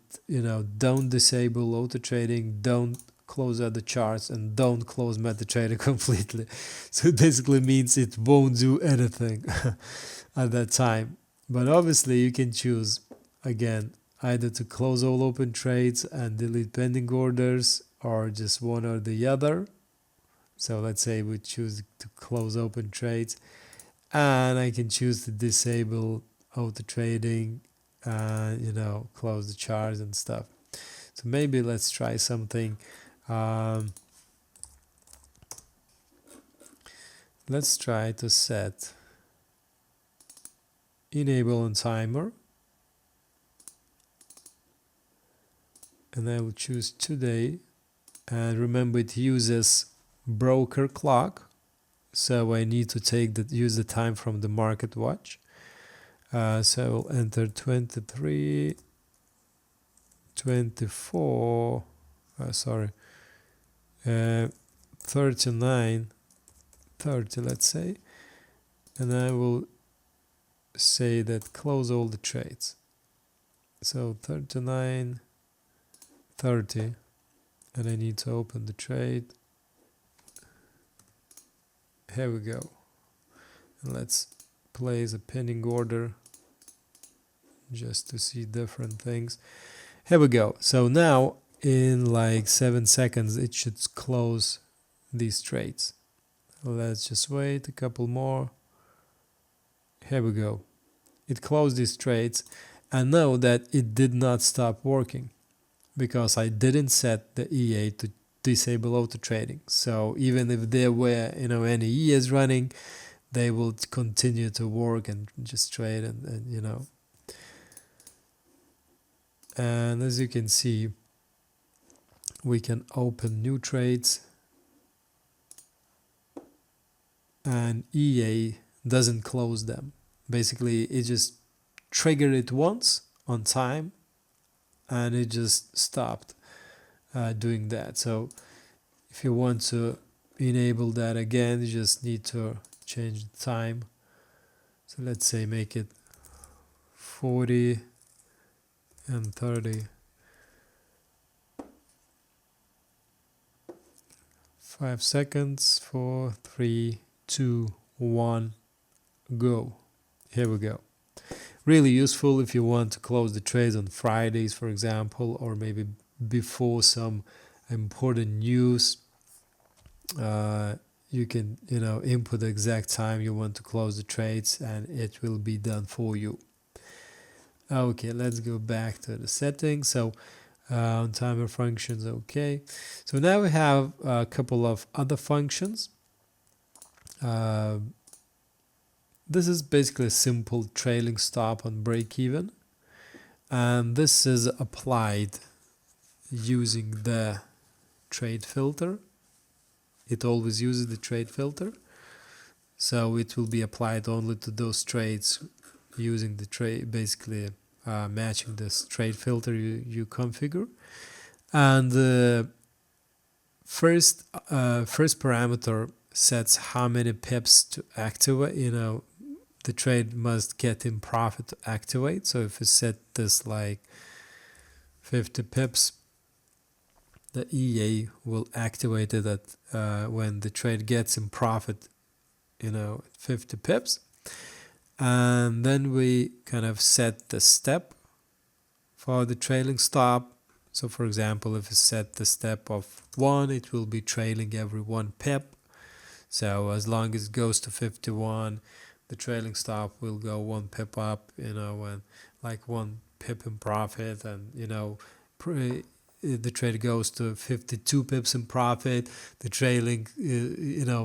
don't disable auto trading, don't close other charts, and don't close MetaTrader completely. So it basically means it won't do anything at that time. But obviously you can choose again either to close all open trades and delete pending orders, or just one or the other. So let's say we choose to close open trades, and I can choose to disable auto trading and close the charts and stuff. So maybe let's try something. Let's try to set enable on timer, and I will choose today. And remember, it uses broker clock, so I need to use the time from the market watch. So I will enter 23, 24, 39, 30, let's say, and I will say that close all the trades. So 39, 30. And I need to open the trade. Here we go. And let's place a pending order just to see different things. Here we go. So now in like 7 seconds it should close these trades. Let's just wait a couple more. Here we go. It closed these trades, and know that it did not stop working, because I didn't set the EA to disable auto trading. So even if there were any EAs running, they will continue to work and just trade and. And as you can see, we can open new trades, and EA doesn't close them. Basically, it just triggered it once on time, and it just stopped doing that. So if you want to enable that again, you just need to change the time. So let's say make it 40 and 30. 5 seconds, 4, 3, 2, 1, go. Here we go. Really useful if you want to close the trades on Fridays, for example, or maybe before some important news, you can input the exact time you want to close the trades, and it will be done for you. Okay, let's go back to the settings. So on timer functions, okay. So now we have a couple of other functions. This is basically a simple trailing stop on break even, and this is applied using the trade filter. It always uses the trade filter, so it will be applied only to those trades using the trade, basically matching this trade filter you configure. And the first parameter sets how many pips to activate. The trade must get in profit to activate. So if you set this like 50 pips, the EA will activate it at when the trade gets in profit, 50 pips. And then we kind of set the step for the trailing stop. So for example, if you set the step of 1, it will be trailing every 1 pip. So as long as it goes to 51, the trailing stop will go 1 pip up, and like 1 pip in profit, and the trade goes to 52 pips in profit, the trailing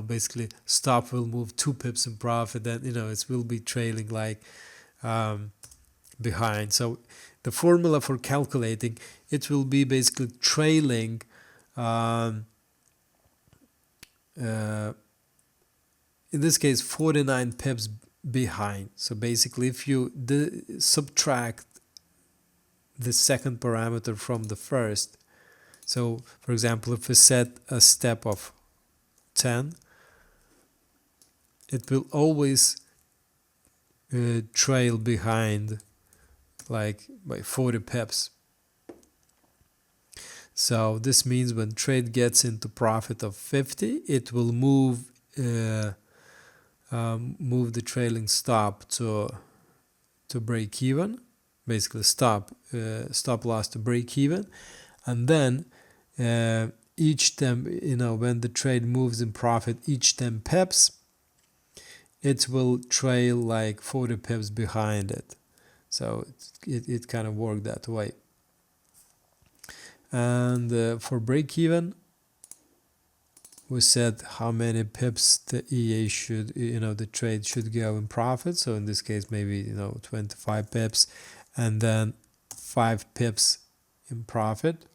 basically stop will move 2 pips in profit, then it will be trailing like behind. So the formula for calculating, it will be basically trailing in this case 49 pips behind. So basically if you subtract the second parameter from the first, so for example if we set a step of 10, it will always trail behind like by 40 pips. So this means when trade gets into profit of 50, it will move the trailing stop to break even, basically stop loss to break even, and then each 10, when the trade moves in profit each 10 pips, it will trail like 40 pips behind it. So it kind of worked that way. And for break even, we said how many pips the EA should, the trade should go in profit. So in this case, maybe 25 pips, and then 5 pips in profit.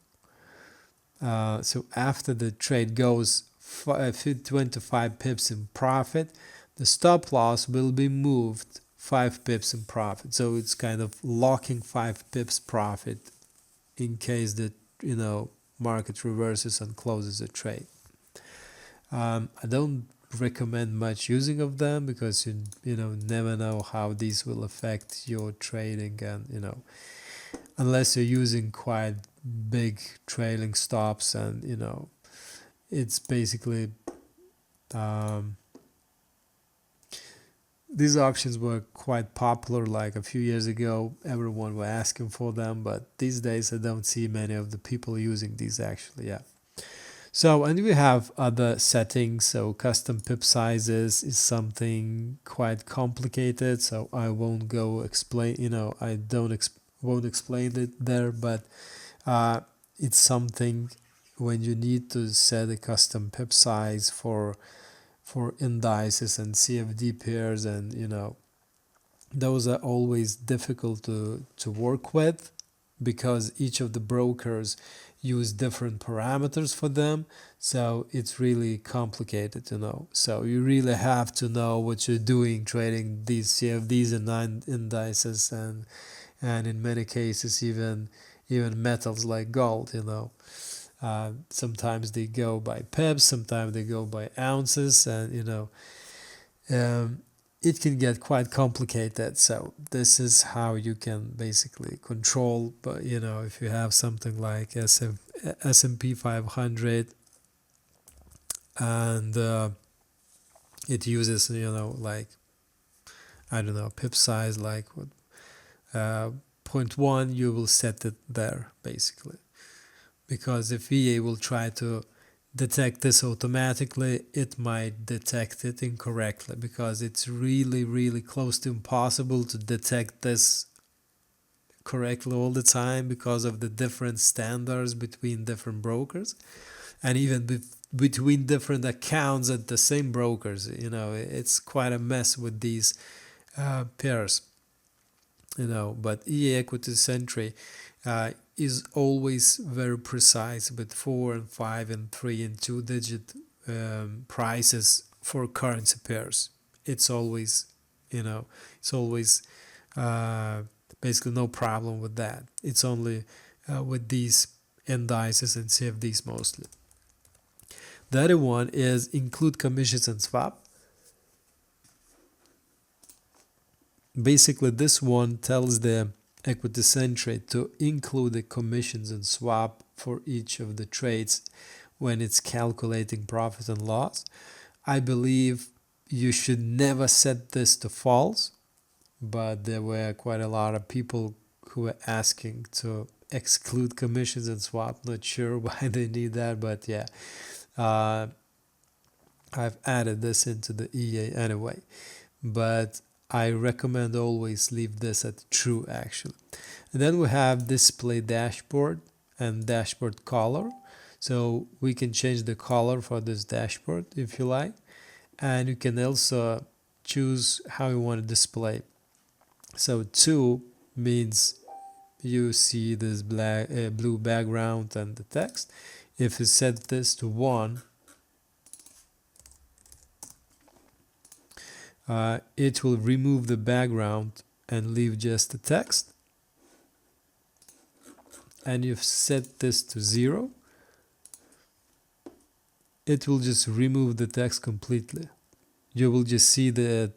So after the trade goes 25 pips in profit, the stop loss will be moved 5 pips in profit. So it's kind of locking 5 pips profit in case the market reverses and closes the trade. I don't recommend much using of them because you never know how these will affect your trading, and unless you're using quite big trailing stops, and it's basically these options were quite popular like a few years ago. Everyone were asking for them, but these days I don't see many of the people using these actually. Yeah. So, and we have other settings. So custom pip sizes is something quite complicated, so I won't go explain, I won't explain it there, but it's something when you need to set a custom pip size for indices and CFD pairs, and those are always difficult to work with because each of the brokers use different parameters for them, so it's really complicated to know. So you really have to know what you're doing trading these CFDs and indices, and in many cases even metals like gold. Sometimes they go by pips, sometimes they go by ounces, and it can get quite complicated. So this is how you can basically control. But if you have something like S&P 500 and it uses like I don't know pip size like 0.1, you will set it there basically. because if EA will try to detect this automatically, it might detect it incorrectly, because it's really close to impossible to detect this correctly all the time because of the different standards between different brokers, and even between different accounts at the same brokers. It's quite a mess with these pairs. But EA Equity Sentry is always very precise with 4 and 5 and 3 and 2-digit prices for currency pairs. It's always, it's always basically no problem with that. It's only with these indices and CFDs mostly. The other one is include commissions and swap. Basically, this one tells the Equity Sentry to include the commissions and swap for each of the trades when it's calculating profit and loss. I believe you should never set this to false, but there were quite a lot of people who were asking to exclude commissions and swap. Not sure why they need that, but yeah, I've added this into the EA anyway. But I recommend always leave this at true, actually. And then we have display dashboard and dashboard color. So we can change the color for this dashboard if you like, and you can also choose how you want to display. So 2 means you see this blue background and the text. If you set this to 1, it will remove the background and leave just the text. And if set this to 0, it will just remove the text completely. You will just see the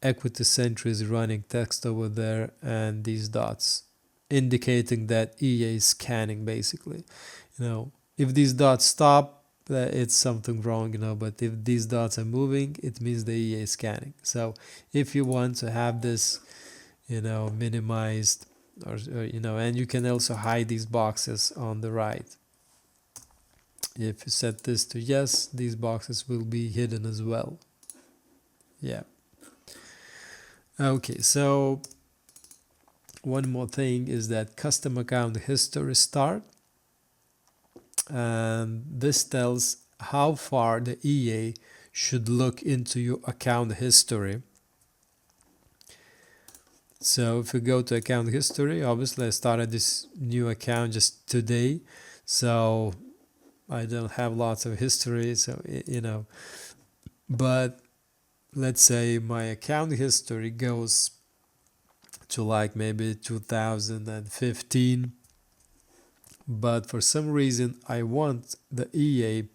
Equity Sentry is running text over there and these dots, indicating that EA is scanning basically. If these dots stop, it's something wrong, but if these dots are moving, it means the EA is scanning. So if you want to have this, minimized, or and you can also hide these boxes on the right. If you set this to yes, these boxes will be hidden as well. Yeah. Okay, so one more thing is that custom account history start. And this tells how far the EA should look into your account history. So if you go to account history, obviously I started this new account just today, so I don't have lots of history, so but let's say my account history goes to like maybe 2015, but for some reason I want the EA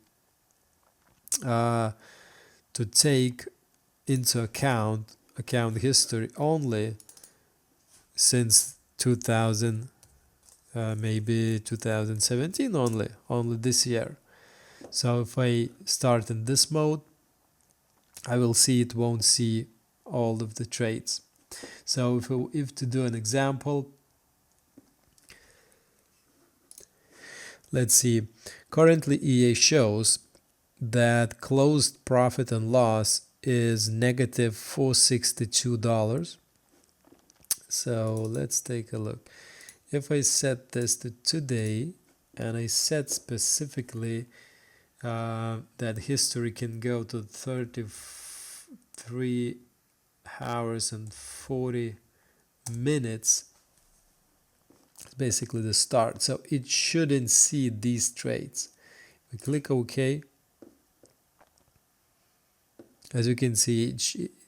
to take into account history only since 2000, maybe 2017 only this year. So if I start in this mode, I will see it won't see all of the trades. So if to do an example, let's see, currently EA shows that closed profit and loss is negative $462. So let's take a look. If I set this to today and I set specifically that history can go to 33 hours and 40 minutes, it's basically the start. So it shouldn't see these trades. We click OK. As you can see,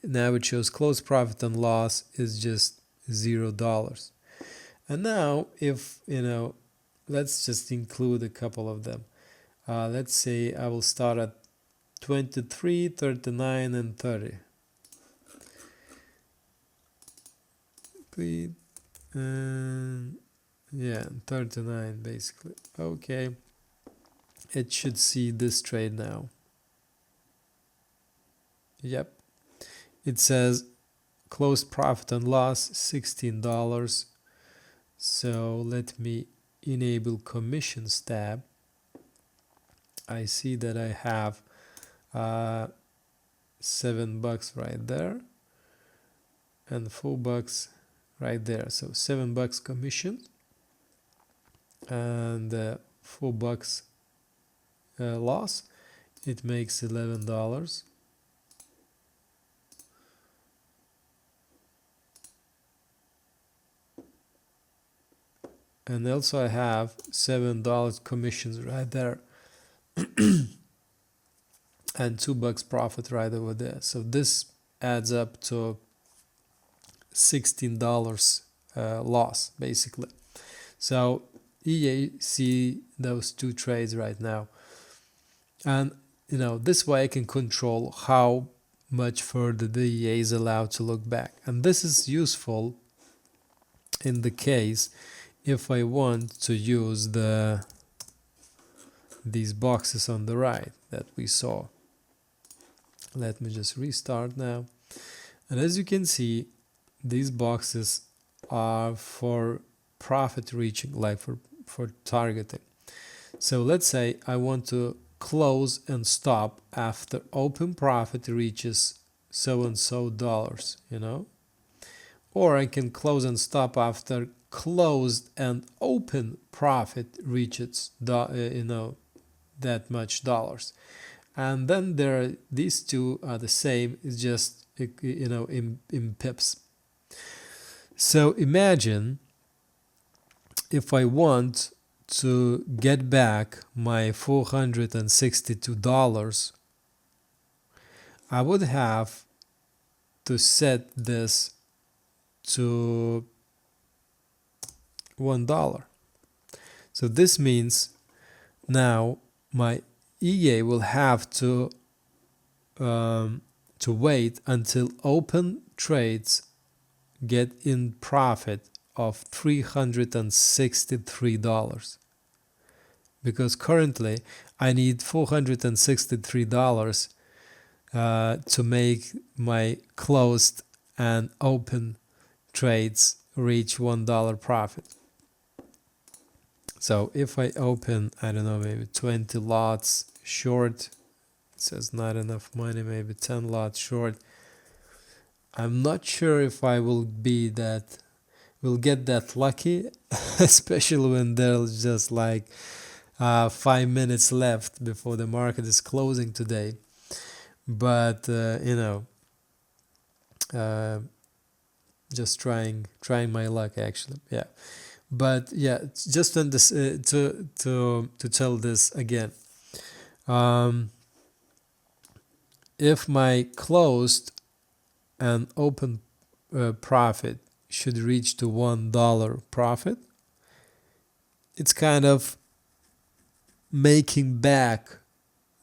now it shows close profit and loss is just $0. And now if let's just include a couple of them. Let's say I will start at 23, 39 and 30. Yeah, 39 basically. Okay, it should see this trade now. Yep, it says close profit and loss $16. So let me enable commissions tab. I see that I have $7 right there and $4 right there. So $7 commission and $4 loss. It makes $11. And also I have $7 commissions right there and $2 profit right over there. So this adds up to $16 loss basically. So EA see those two trades right now, and this way I can control how much further the EA is allowed to look back. And this is useful in the case if I want to use these boxes on the right that we saw. Let me just restart now. And as you can see, these boxes are for profit reaching, like for targeting. So let's say I want to close and stop after open profit reaches so and so dollars, or I can close and stop after closed and open profit reaches that much dollars. And then these two are the same, it's just in pips. So imagine if I want to get back my $462, I would have to set this to $1. So this means now my EA will have to wait until open trades get in profit of $363, because currently I need $463 to make my closed and open trades reach $1 profit. So if I open, I don't know, maybe 20 lots short, it says not enough money, maybe 10 lots short, I'm not sure if I will get that lucky, especially when there's just like 5 minutes left before the market is closing today. But just trying my luck actually, yeah. But yeah, just to tell this again, if my closed and open profit should reach to $1 profit, it's kind of making back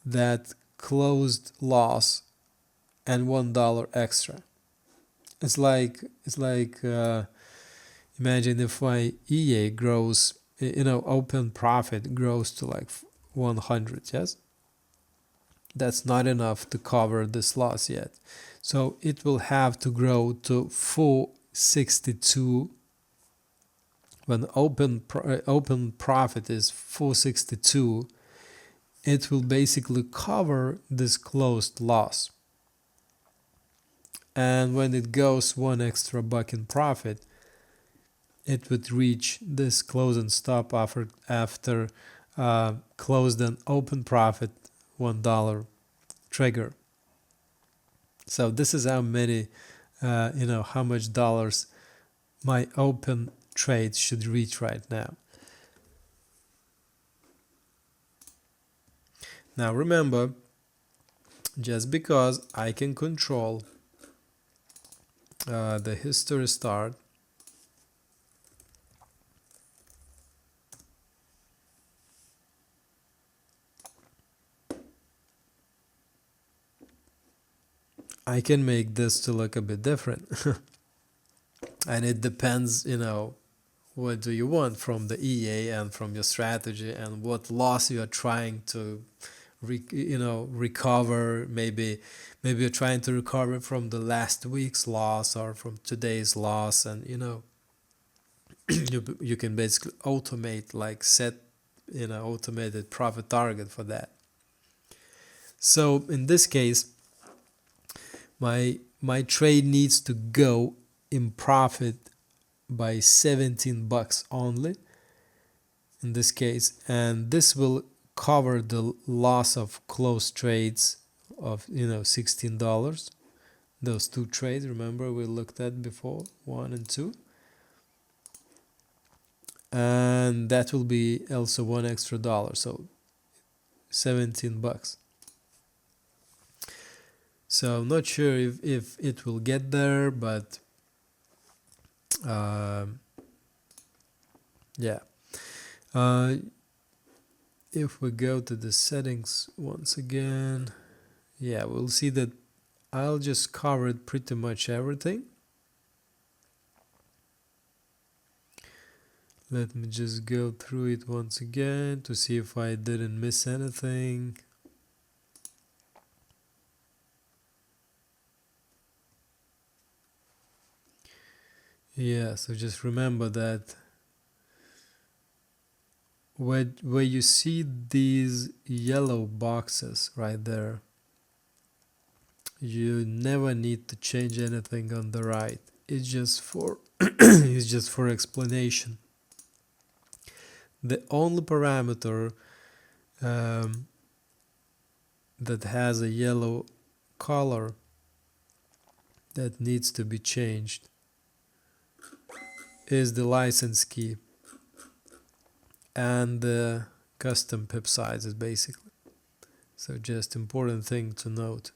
that closed loss and $1 extra. It's like imagine if my EA grows, open profit grows to like 100, yes? That's not enough to cover this loss yet. So it will have to grow to 462. When open profit is 462, it will basically cover this closed loss. And when it goes one extra buck in profit, it would reach this close and stop after closed and open profit $1 trigger. So this is how many, how much dollars my open trade should reach right now. Now remember, just because I can control the history start, I can make this to look a bit different. And it depends, what do you want from the EA and from your strategy, and what loss you are trying to recover. Maybe you're trying to recover from the last week's loss or from today's loss, and you can basically automate, like set automated profit target for that. So in this case, my trade needs to go in profit by 17 bucks only in this case, and this will cover the loss of closed trades of $16. Those two trades, remember, we looked at before, 1 and 2, and that will be also $1 extra, so 17 bucks. So I'm not sure if it will get there, but yeah. If we go to the settings once again, yeah, we'll see that I'll just cover it pretty much everything. Let me just go through it once again to see if I didn't miss anything. Yeah, so just remember that where you see these yellow boxes right there, you never need to change anything on the right. It's just for it's just for explanation. The only parameter that has a yellow color that needs to be changed is the license key and the custom pip sizes, basically. So just important thing to note.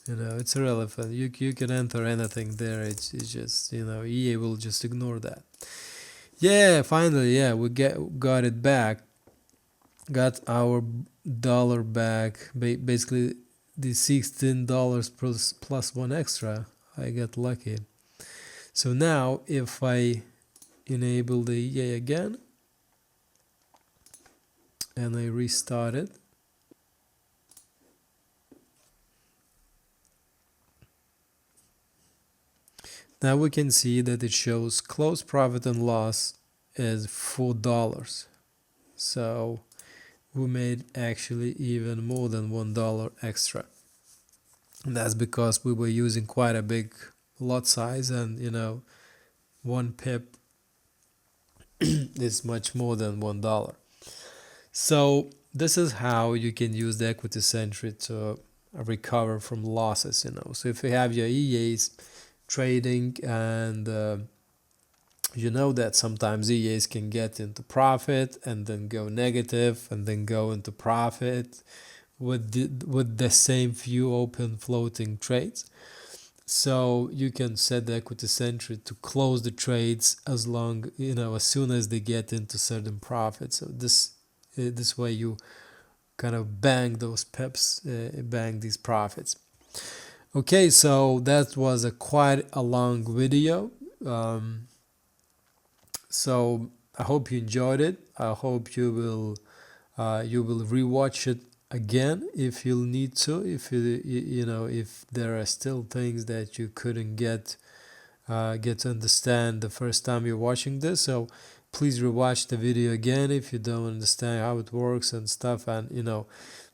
It's irrelevant. You can enter anything there. It's just EA will just ignore that. Yeah, finally, yeah, we got it back. Got our dollar back. Basically, the $16 plus one extra. I got lucky. So now, if I enable the EA again and I restart it, now we can see that it shows close profit and loss as $4. So we made actually even more than $1 extra. And that's because we were using quite a big lot size, and 1 pip is much more than $1. So this is how you can use the Equity Sentry to recover from losses. So if you have your EAs trading, and that sometimes EAs can get into profit and then go negative and then go into profit with the same few open floating trades. So you can set the Equity Sentry to close the trades as soon as they get into certain profit. So this way you kind of bang those pips, bang these profits. Okay, so that was quite a long video. So I hope you enjoyed it. I hope you will rewatch it again if you'll need to. If if there are still things that you couldn't get to understand the first time you're watching this, so please rewatch the video again if you don't understand how it works and stuff. And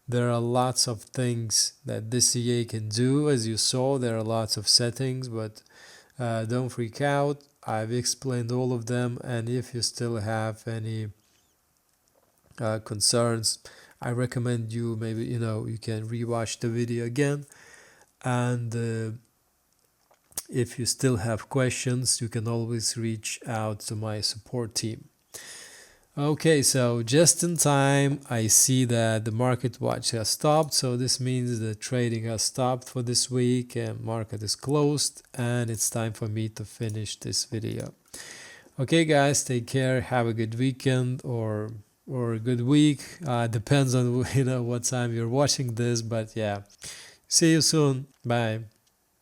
there are lots of things that this EA can do. As you saw, there are lots of settings, but don't freak out. I've explained all of them, and if you still have any concerns, I recommend you maybe you can rewatch the video again. And if you still have questions, you can always reach out to my support team. Okay, so just in time, I see that the market watch has stopped. So this means the trading has stopped for this week and market is closed, and it's time for me to finish this video. Okay, guys, take care. Have a good weekend or a good week. Depends on what time you're watching this, but yeah. See you soon. Bye.